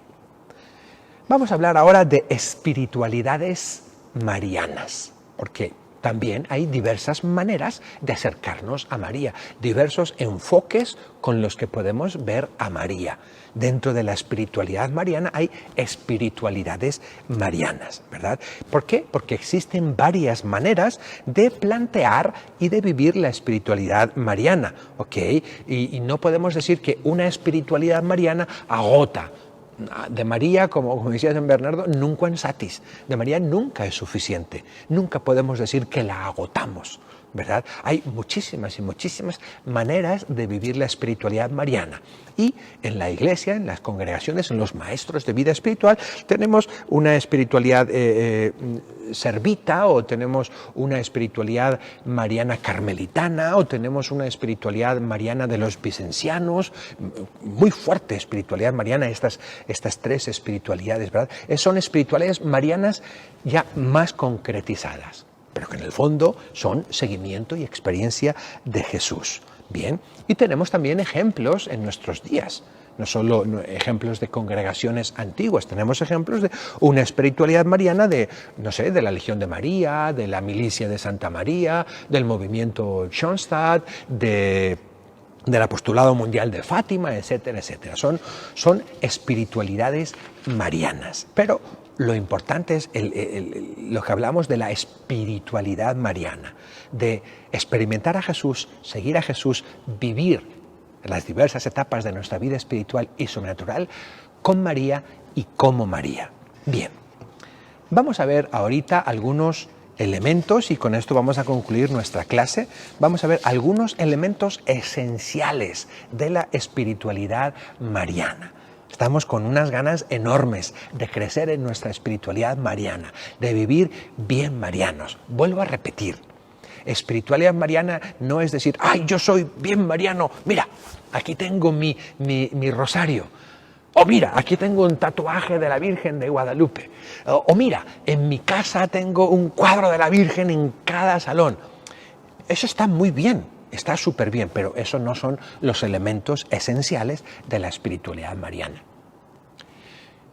Vamos a hablar ahora de espiritualidades marianas, porque también hay diversas maneras de acercarnos a María, diversos enfoques con los que podemos ver a María. Dentro de la espiritualidad mariana hay espiritualidades marianas, ¿verdad? ¿Por qué? Porque existen varias maneras de plantear y de vivir la espiritualidad mariana, ¿ok? Y no podemos decir que una espiritualidad mariana agota. De María, como decía San Bernardo, nunca en satis. De María nunca es suficiente. Nunca podemos decir que la agotamos, ¿verdad? Hay muchísimas y muchísimas maneras de vivir la espiritualidad mariana. Y en la iglesia, en las congregaciones, en los maestros de vida espiritual, tenemos una espiritualidad servita, o tenemos una espiritualidad mariana carmelitana, o tenemos una espiritualidad mariana de los vicencianos, muy fuerte espiritualidad mariana, estas tres espiritualidades, ¿verdad? Son espiritualidades marianas ya más concretizadas, pero que en el fondo son seguimiento y experiencia de Jesús. Bien, y tenemos también ejemplos en nuestros días. No solo ejemplos de congregaciones antiguas, tenemos ejemplos de una espiritualidad mariana de, no sé, de la Legión de María, de la Milicia de Santa María, del movimiento Schoenstatt, del Apostolado Mundial de Fátima, etcétera, etcétera. Son espiritualidades marianas, pero lo importante es lo que hablamos de la espiritualidad mariana, de experimentar a Jesús, seguir a Jesús, vivir las diversas etapas de nuestra vida espiritual y sobrenatural con María y como María. Bien, vamos a ver ahorita algunos elementos, y con esto vamos a concluir nuestra clase. Vamos a ver algunos elementos esenciales de la espiritualidad mariana. Estamos con unas ganas enormes de crecer en nuestra espiritualidad mariana, de vivir bien marianos. Vuelvo a repetir, espiritualidad mariana no es decir, ¡ay, yo soy bien mariano! Mira, aquí tengo mi rosario. O mira, aquí tengo un tatuaje de la Virgen de Guadalupe. O mira, en mi casa tengo un cuadro de la Virgen en cada salón. Eso está muy bien, está súper bien, pero esos no son los elementos esenciales de la espiritualidad mariana.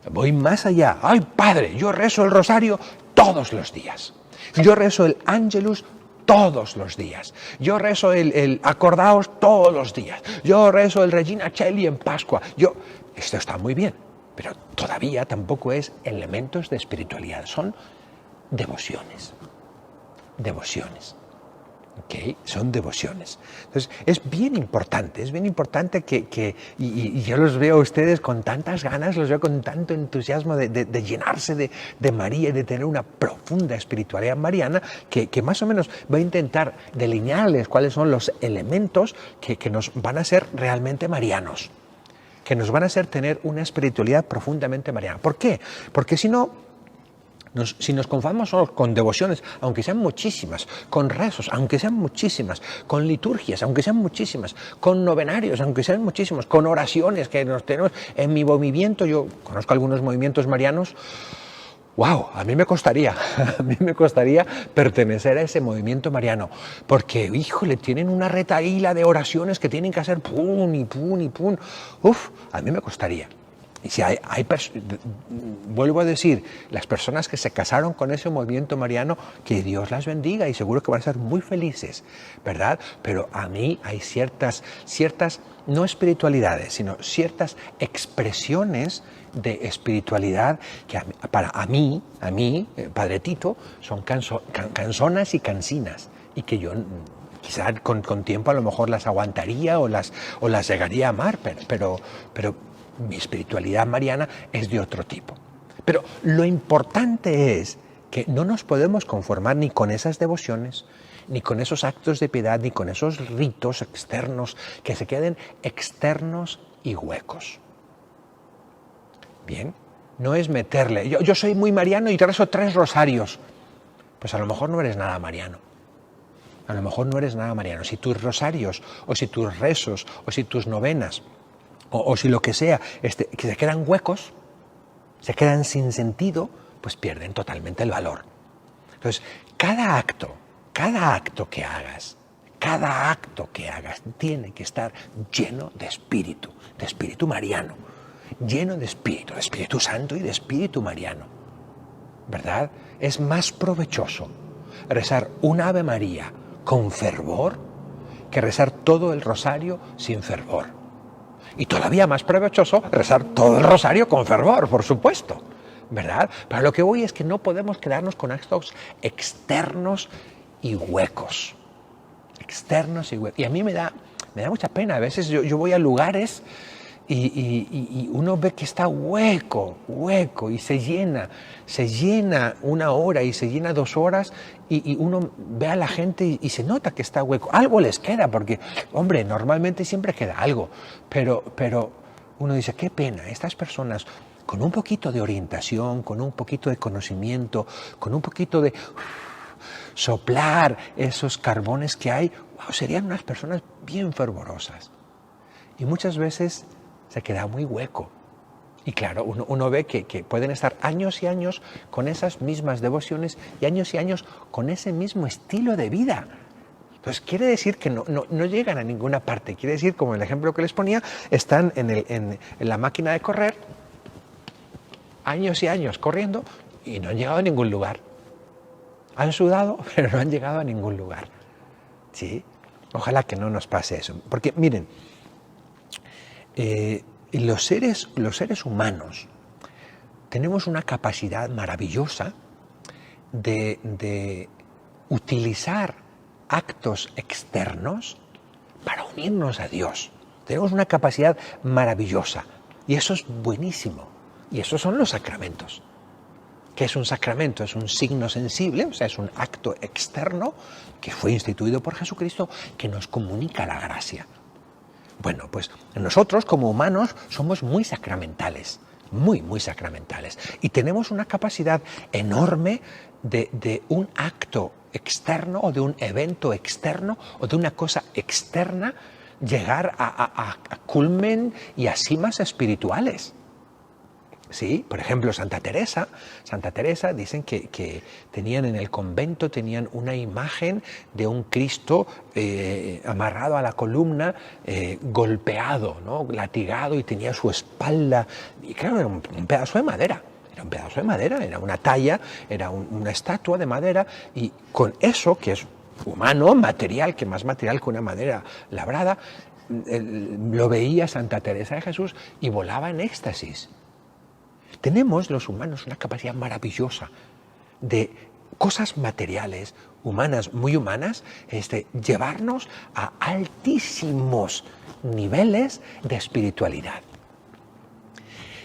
Voy más allá. ¡Ay, Padre! Yo rezo el rosario todos los días. Yo rezo el Ángelus todos los días. Yo rezo el Acordaos todos los días. Yo rezo el Regina Coeli en Pascua. Esto está muy bien, pero todavía tampoco es elementos de espiritualidad. Son devociones. Devociones. ¿Okay? Son devociones. Entonces, es bien importante que y yo los veo a ustedes con tantas ganas, los veo con tanto entusiasmo de llenarse de María y de tener una profunda espiritualidad mariana, que más o menos voy a intentar delinearles cuáles son los elementos que nos van a hacer realmente marianos, que nos van a hacer tener una espiritualidad profundamente mariana. ¿Por qué? Porque si nos conformamos solo con devociones, aunque sean muchísimas, con rezos, aunque sean muchísimas, con liturgias, aunque sean muchísimas, con novenarios, aunque sean muchísimos, con oraciones que nos tenemos en mi movimiento, yo conozco algunos movimientos marianos. ¡Wow! A mí me costaría pertenecer a ese movimiento mariano, porque, híjole, tienen una retahíla de oraciones que tienen que hacer pum y pum y pum. ¡Uf! A mí me costaría. Y si vuelvo a decir, las personas que se casaron con ese movimiento mariano, que Dios las bendiga y seguro que van a ser muy felices, ¿verdad? Pero a mí hay ciertas no espiritualidades, sino ciertas expresiones de espiritualidad que para mí, Padre Tito, son canzonas y cansinas, y que yo quizá con tiempo a lo mejor las aguantaría o las llegaría a amar, pero mi espiritualidad mariana es de otro tipo. Pero lo importante es que no nos podemos conformar ni con esas devociones, ni con esos actos de piedad, ni con esos ritos externos que se queden externos y huecos. Bien, no es meterle, yo soy muy mariano y te rezo 3 rosarios. Pues a lo mejor no eres nada mariano. A lo mejor no eres nada mariano. Si tus rosarios, o si tus rezos, o si tus novenas, o si lo que sea, que se quedan huecos, se quedan sin sentido, pues pierden totalmente el valor. Entonces, cada acto que hagas tiene que estar lleno de espíritu mariano, lleno de Espíritu Santo y de espíritu mariano, ¿verdad? Es más provechoso rezar un Ave María con fervor que rezar todo el rosario sin fervor. Y todavía más provechoso, rezar todo el rosario con fervor, por supuesto, ¿verdad? Pero lo que voy es que no podemos quedarnos con actos externos y huecos. Externos y huecos. Y a mí me da mucha pena. A veces yo voy a lugares y uno ve que está hueco, y se llena 1 hora y se llena 2 horas y uno ve a la gente y se nota que está hueco. Algo les queda porque, hombre, normalmente siempre queda algo, pero uno dice, qué pena, estas personas con un poquito de orientación, con un poquito de conocimiento, con un poquito de soplar esos carbones que hay, wow, serían unas personas bien fervorosas. Y muchas veces se queda muy hueco. Y claro, uno ve que pueden estar años y años con esas mismas devociones y años con ese mismo estilo de vida. Entonces quiere decir que no llegan a ninguna parte. Quiere decir, como el ejemplo que les ponía, están en la máquina de correr, años y años corriendo y no han llegado a ningún lugar. Han sudado, pero no han llegado a ningún lugar. ¿Sí? Ojalá que no nos pase eso. Porque miren, los seres humanos tenemos una capacidad maravillosa de utilizar actos externos para unirnos a Dios. Tenemos una capacidad maravillosa y eso es buenísimo. Y esos son los sacramentos. ¿Qué es un sacramento? Es un signo sensible, o sea, es un acto externo que fue instituido por Jesucristo que nos comunica la gracia. Bueno, pues nosotros como humanos somos muy sacramentales, muy sacramentales. Y tenemos una capacidad enorme de un acto externo o de un evento externo o de una cosa externa llegar a culmen y a cimas espirituales. Sí, por ejemplo, Santa Teresa dicen que tenían en el convento tenían una imagen de un Cristo amarrado a la columna, golpeado, ¿no? Latigado, y tenía su espalda, y claro, era un pedazo de madera. Era un pedazo de madera, era una talla, era una estatua de madera, y con eso, que es humano, material, que más material que una madera labrada, lo veía Santa Teresa de Jesús y volaba en éxtasis. Tenemos los humanos una capacidad maravillosa de cosas materiales, humanas, muy humanas, llevarnos a altísimos niveles de espiritualidad.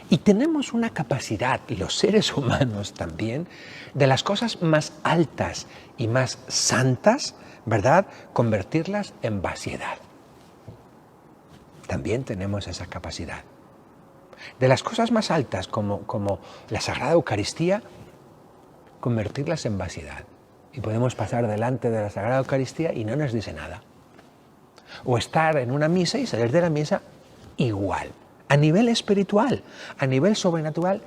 Y tenemos una capacidad, los seres humanos también, de las cosas más altas y más santas, ¿verdad?, convertirlas en vaciedad. También tenemos esa capacidad. De las cosas más altas, como la Sagrada Eucaristía, convertirlas en vaciedad. Y podemos pasar delante de la Sagrada Eucaristía y no nos dice nada. O estar en una misa y salir de la misa igual. A nivel espiritual, a nivel sobrenatural,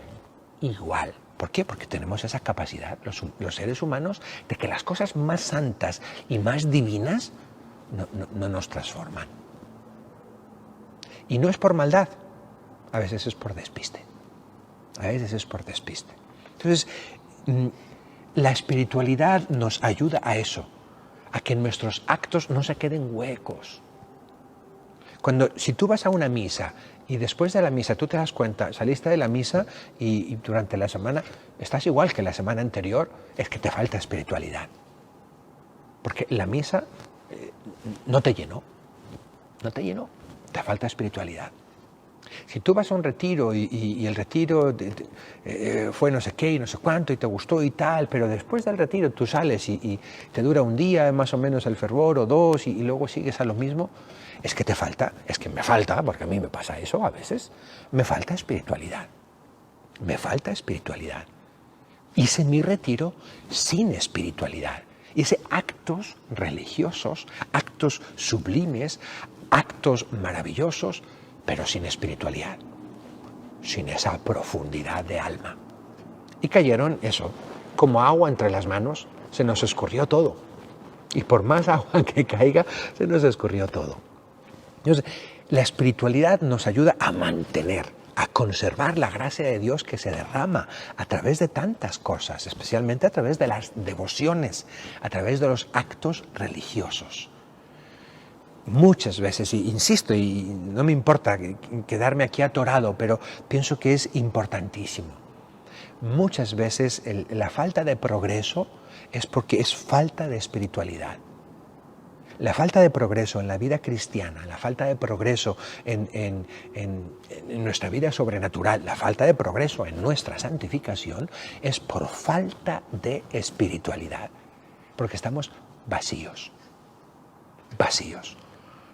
igual. ¿Por qué? Porque tenemos esa capacidad, los seres humanos, de que las cosas más santas y más divinas no nos transforman. Y no es por maldad. A veces es por despiste. Entonces, la espiritualidad nos ayuda a eso, a que nuestros actos no se queden huecos. Si tú vas a una misa y después de la misa tú te das cuenta, saliste de la misa y durante la semana estás igual que la semana anterior, es que te falta espiritualidad. Porque la misa no te llenó, te falta espiritualidad. Si tú vas a un retiro y el retiro fue no sé qué y no sé cuánto y te gustó y tal, pero después del retiro tú sales y te dura un día más o menos el fervor o 2 y luego sigues a lo mismo, es que me falta, porque a mí me pasa eso a veces, me falta espiritualidad. Hice mi retiro sin espiritualidad. Hice actos religiosos, actos sublimes, actos maravillosos, pero sin espiritualidad, sin esa profundidad de alma. Y cayeron eso, como agua entre las manos, se nos escurrió todo. Y por más agua que caiga, se nos escurrió todo. Entonces, la espiritualidad nos ayuda a mantener a conservar la gracia de Dios que se derrama a través de tantas cosas, especialmente a través de las devociones, a través de los actos religiosos. Muchas veces, y insisto, y no me importa quedarme aquí atorado, pero pienso que es importantísimo. Muchas veces la falta de progreso es porque es falta de espiritualidad. La falta de progreso en la vida cristiana, la falta de progreso en nuestra vida sobrenatural, la falta de progreso en nuestra santificación es por falta de espiritualidad, porque estamos vacíos,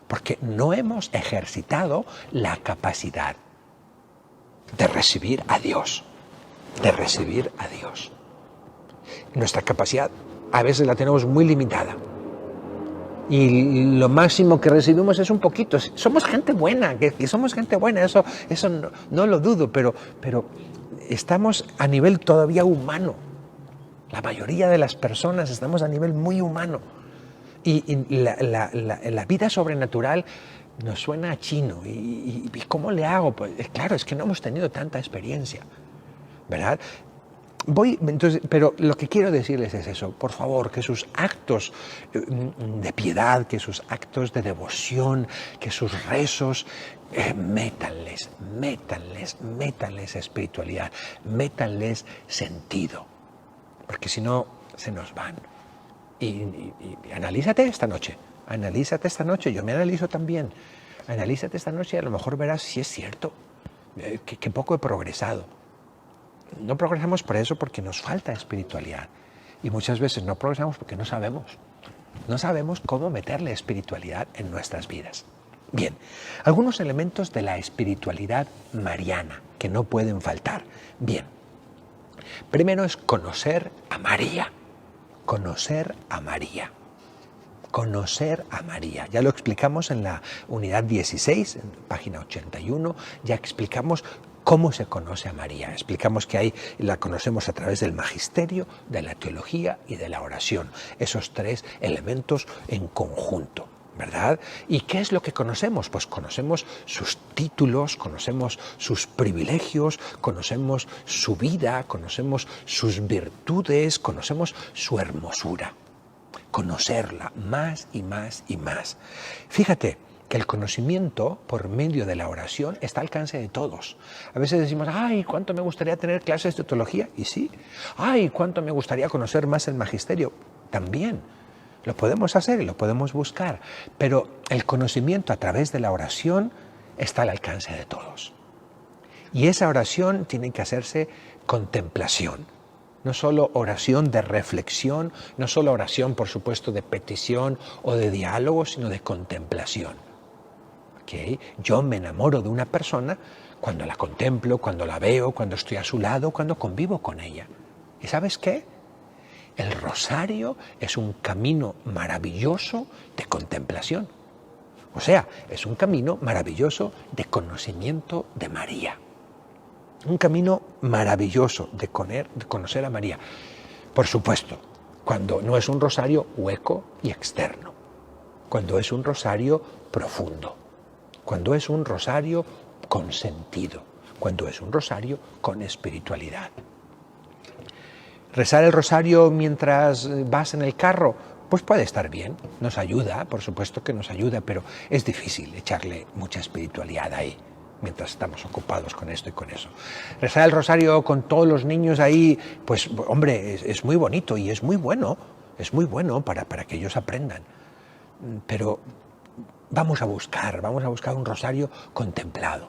porque no hemos ejercitado la capacidad de recibir a Dios, Nuestra capacidad a veces la tenemos muy limitada. Y lo máximo que recibimos es un poquito. Somos gente buena, eso no lo dudo, pero estamos a nivel todavía humano. La mayoría de las personas estamos a nivel muy humano. Y la vida sobrenatural nos suena a chino. ¿Y cómo le hago? Pues claro, es que no hemos tenido tanta experiencia, ¿verdad? Pero lo que quiero decirles es eso, por favor, que sus actos de piedad, que sus actos de devoción, que sus rezos, métanles espiritualidad, métanles sentido, porque si no, se nos van. Y analízate esta noche, yo me analizo también, analízate esta noche y a lo mejor verás si es cierto, que poco he progresado. No progresamos por eso, porque nos falta espiritualidad. Y muchas veces no progresamos porque no sabemos cómo meterle espiritualidad en nuestras vidas. Bien, algunos elementos de la espiritualidad mariana que no pueden faltar. Bien, primero es conocer a María. Ya lo explicamos en la unidad 16, en página 81, ya explicamos cómo se conoce a María. Explicamos que la conocemos a través del magisterio, de la teología y de la oración. Esos tres elementos en conjunto, ¿verdad? ¿Y qué es lo que conocemos? Pues conocemos sus títulos, conocemos sus privilegios, conocemos su vida, conocemos sus virtudes, conocemos su hermosura. Conocerla más y más y más. Fíjate que el conocimiento por medio de la oración está al alcance de todos. A veces decimos, ay, cuánto me gustaría tener clases de teología, y sí. Ay, cuánto me gustaría conocer más el magisterio, también. Lo podemos hacer y lo podemos buscar, pero el conocimiento a través de la oración está al alcance de todos. Y esa oración tiene que hacerse contemplación. No solo oración de reflexión, no solo oración, por supuesto, de petición o de diálogo, sino de contemplación. ¿Okay? Yo me enamoro de una persona cuando la contemplo, cuando la veo, cuando estoy a su lado, cuando convivo con ella. ¿Y sabes qué? El rosario es un camino maravilloso de contemplación. O sea, es un camino maravilloso de conocimiento de María. Un camino maravilloso de conocer a María. Por supuesto, cuando no es un rosario hueco y externo. Cuando es un rosario profundo. Cuando es un rosario con sentido. Cuando es un rosario con espiritualidad. Rezar el rosario mientras vas en el carro, pues puede estar bien, nos ayuda, por supuesto que nos ayuda, pero es difícil echarle mucha espiritualidad ahí, mientras estamos ocupados con esto y con eso. Rezar el rosario con todos los niños ahí, pues hombre, es muy bonito y es muy bueno para que ellos aprendan. Pero vamos a buscar un rosario contemplado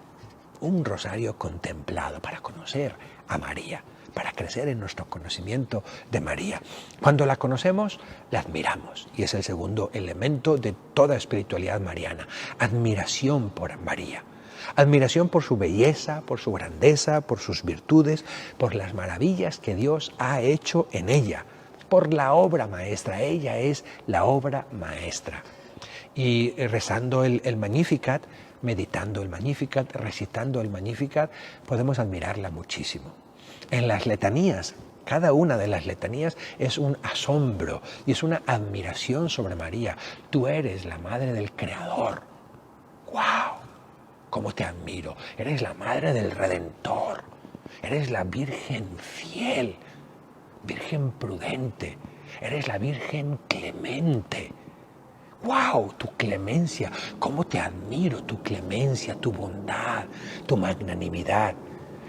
para conocer a María, para crecer en nuestro conocimiento de María. Cuando la conocemos, la admiramos. Y es el segundo elemento de toda espiritualidad mariana. Admiración por María. Admiración por su belleza, por su grandeza, por sus virtudes, por las maravillas que Dios ha hecho en ella, por la obra maestra. Ella es la obra maestra. Y rezando el Magnificat, meditando el Magnificat, recitando el Magnificat, podemos admirarla muchísimo. En las letanías, cada una de las letanías es un asombro y es una admiración sobre María. Tú eres la madre del Creador. ¡Wow! cómo te admiro. Eres la madre del Redentor. Eres la Virgen fiel, Virgen prudente. Eres la Virgen clemente. ¡Wow! Tu clemencia. ¿Cómo te admiro tu clemencia, tu bondad, tu magnanimidad?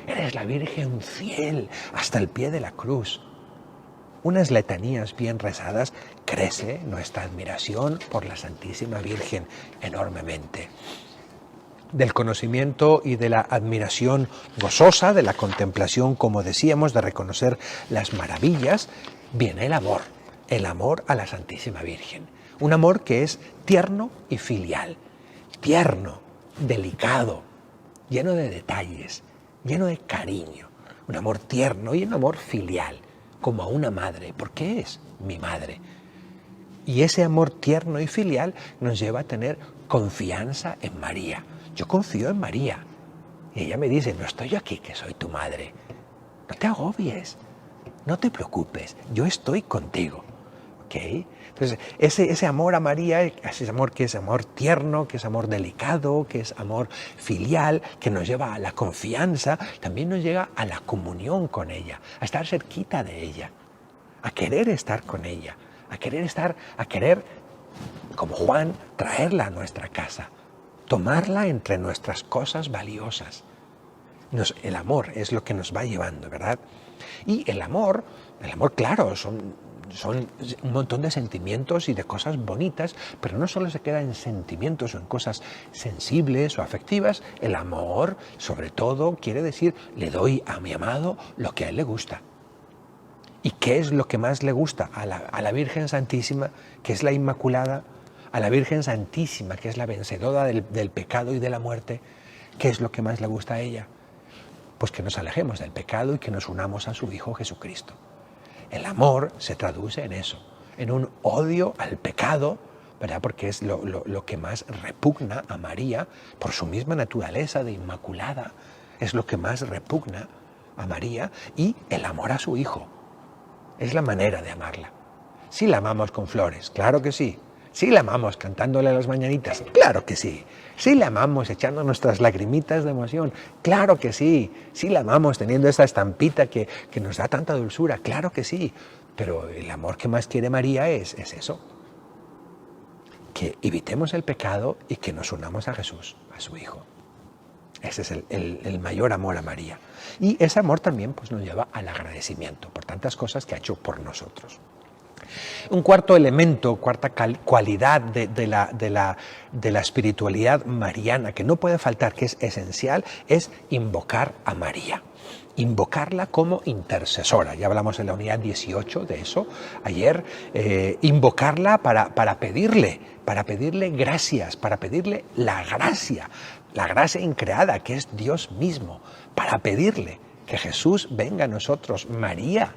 Eres la Virgen fiel hasta el pie de la cruz. Unas letanías bien rezadas, crece nuestra admiración por la Santísima Virgen enormemente. Del conocimiento y de la admiración gozosa, de la contemplación, como decíamos, de reconocer las maravillas, viene el amor a la Santísima Virgen. Un amor que es tierno y filial, tierno, delicado, lleno de detalles, lleno de cariño. Un amor tierno y un amor filial, como a una madre, porque es mi madre. Y ese amor tierno y filial nos lleva a tener confianza en María. Yo confío en María. Y ella me dice, no estoy yo aquí, que soy tu madre. No te agobies, no te preocupes, yo estoy contigo. ¿Okay? Entonces, ese amor a María, ese amor que es amor tierno, que es amor delicado, que es amor filial, que nos lleva a la confianza, también nos llega a la comunión con ella, a estar cerquita de ella, a querer estar con ella, a querer, como Juan, traerla a nuestra casa, tomarla entre nuestras cosas valiosas. El amor es lo que nos va llevando, ¿verdad? Y el amor, claro, son un montón de sentimientos y de cosas bonitas, pero no solo se queda en sentimientos o en cosas sensibles o afectivas. El amor, sobre todo, quiere decir, le doy a mi amado lo que a él le gusta. ¿Y qué es lo que más le gusta a la Virgen Santísima, que es la Inmaculada? A la Virgen Santísima, que es la vencedora del pecado y de la muerte. ¿Qué es lo que más le gusta a ella? Pues que nos alejemos del pecado y que nos unamos a su Hijo Jesucristo. El amor se traduce en eso, en un odio al pecado, ¿verdad? Porque es lo que más repugna a María, por su misma naturaleza de Inmaculada, es lo que más repugna a María, y el amor a su Hijo. Es la manera de amarla. Sí la amamos con flores, claro que sí. Sí la amamos cantándole a las mañanitas, claro que sí. Sí la amamos echando nuestras lagrimitas de emoción, claro que sí. Sí la amamos teniendo esa estampita que nos da tanta dulzura, claro que sí. Pero el amor que más quiere María es eso. Que evitemos el pecado y que nos unamos a Jesús, a su Hijo. Ese es el mayor amor a María. Y ese amor también pues, nos lleva al agradecimiento por tantas cosas que ha hecho por nosotros. Un cuarto elemento, cuarta cualidad de la espiritualidad mariana que no puede faltar, que es esencial, es invocar a María. Invocarla como intercesora. Ya hablamos en la unidad 18 de eso ayer. Invocarla para pedirle gracias, para pedirle la gracia increada que es Dios mismo, para pedirle que Jesús venga a nosotros. María,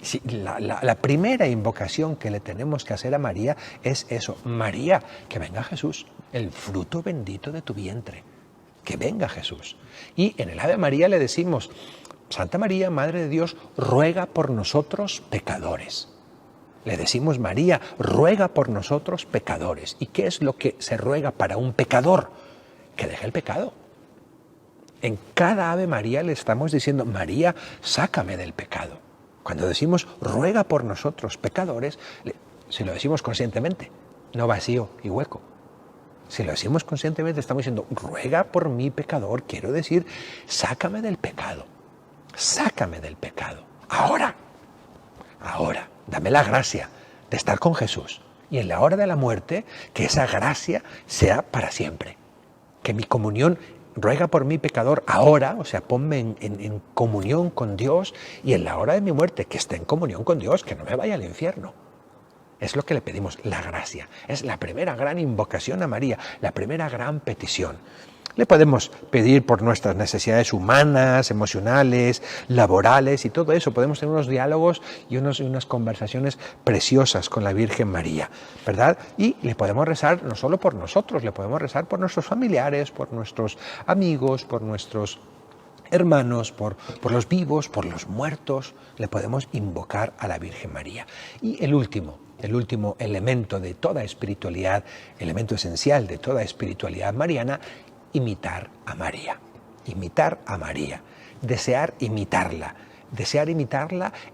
sí, la primera invocación que le tenemos que hacer a María es eso. María, que venga Jesús, el fruto bendito de tu vientre. Que venga Jesús. Y en el Ave María le decimos, Santa María, Madre de Dios, ruega por nosotros pecadores. Le decimos, María, ruega por nosotros pecadores. ¿Y qué es lo que se ruega para un pecador? Que deje el pecado. En cada Ave María le estamos diciendo, María, sácame del pecado. Cuando decimos, ruega por nosotros pecadores, si lo decimos conscientemente, no vacío y hueco. Si lo decimos conscientemente, estamos diciendo, ruega por mí pecador, quiero decir, sácame del pecado, ahora, dame la gracia de estar con Jesús. Y en la hora de la muerte, que esa gracia sea para siempre. Que mi comunión, ruega por mí pecador ahora, o sea, ponme en comunión con Dios, y en la hora de mi muerte, que esté en comunión con Dios, que no me vaya al infierno. Es lo que le pedimos, la gracia. Es la primera gran invocación a María, la primera gran petición. Le podemos pedir por nuestras necesidades humanas, emocionales, laborales y todo eso. Podemos tener unos diálogos y unas conversaciones preciosas con la Virgen María, ¿verdad? Y le podemos rezar no solo por nosotros, le podemos rezar por nuestros familiares, por nuestros amigos, por nuestros hermanos, por los vivos, por los muertos. Le podemos invocar a la Virgen María. Y el último elemento de toda espiritualidad, elemento esencial de toda espiritualidad mariana, imitar a María. Imitar a María. Desear imitarla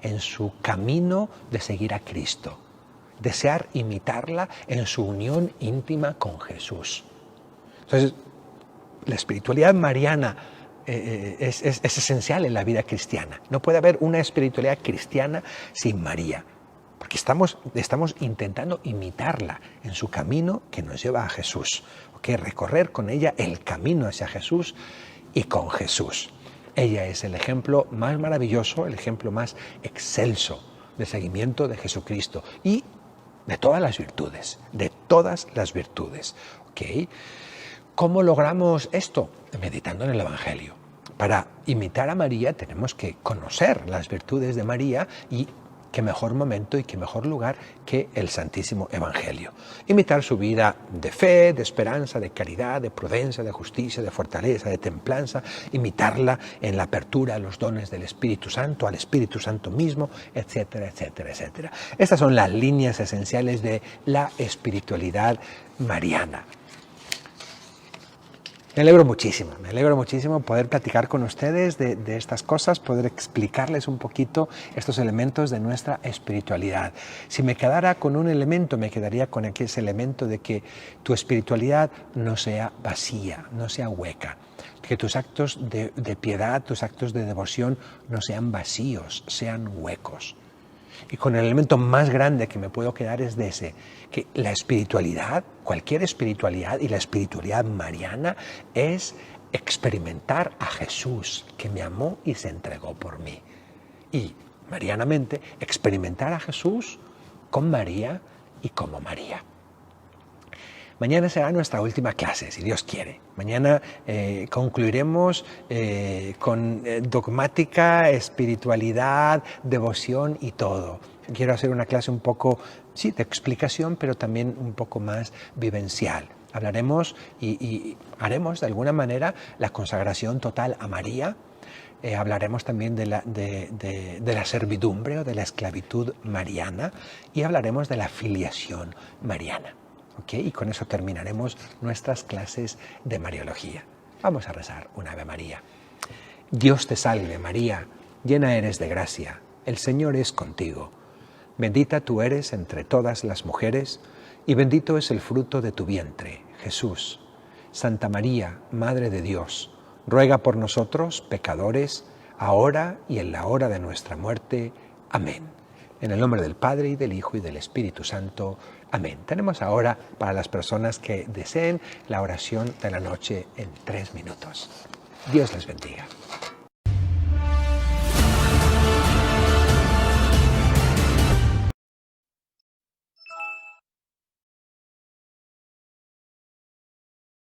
en su camino de seguir a Cristo, desear imitarla en su unión íntima con Jesús. Entonces, la espiritualidad mariana es esencial en la vida cristiana. No puede haber una espiritualidad cristiana sin María, porque estamos intentando imitarla en su camino que nos lleva a Jesús, recorrer con ella el camino hacia Jesús y con Jesús. Ella es el ejemplo más maravilloso, el ejemplo más excelso de seguimiento de Jesucristo y de todas las virtudes, ¿ok? ¿Cómo logramos esto? Meditando en el Evangelio. Para imitar a María tenemos que conocer las virtudes de María y qué mejor momento y qué mejor lugar que el Santísimo Evangelio. Imitar su vida de fe, de esperanza, de caridad, de prudencia, de justicia, de fortaleza, de templanza, imitarla en la apertura a los dones del Espíritu Santo, al Espíritu Santo mismo, etcétera, etcétera, etcétera. Estas son las líneas esenciales de la espiritualidad mariana. Me alegro muchísimo poder platicar con ustedes de estas cosas, poder explicarles un poquito estos elementos de nuestra espiritualidad. Si me quedara con un elemento, me quedaría con ese elemento de que tu espiritualidad no sea vacía, no sea hueca, que tus actos de piedad, tus actos de devoción no sean vacíos, sean huecos. Y con el elemento más grande que me puedo quedar es de ese, que la espiritualidad, cualquier espiritualidad y la espiritualidad mariana es experimentar a Jesús, que me amó y se entregó por mí. Y marianamente experimentar a Jesús con María y como María. Mañana será nuestra última clase, si Dios quiere. Mañana concluiremos con dogmática, espiritualidad, devoción y todo. Quiero hacer una clase un poco, sí, de explicación, pero también un poco más vivencial. Hablaremos y haremos de alguna manera la consagración total a María. Hablaremos también de la servidumbre o de la esclavitud mariana y hablaremos de la filiación mariana. ¿Okay? Y con eso terminaremos nuestras clases de Mariología. Vamos a rezar un Ave María. Dios te salve María, llena eres de gracia, el Señor es contigo. Bendita tú eres entre todas las mujeres y bendito es el fruto de tu vientre, Jesús. Santa María, Madre de Dios, ruega por nosotros, pecadores, ahora y en la hora de nuestra muerte. Amén. En el nombre del Padre, y del Hijo, y del Espíritu Santo. Amén. Tenemos ahora, para las personas que deseen, la oración de la noche en 3 minutos. Dios les bendiga.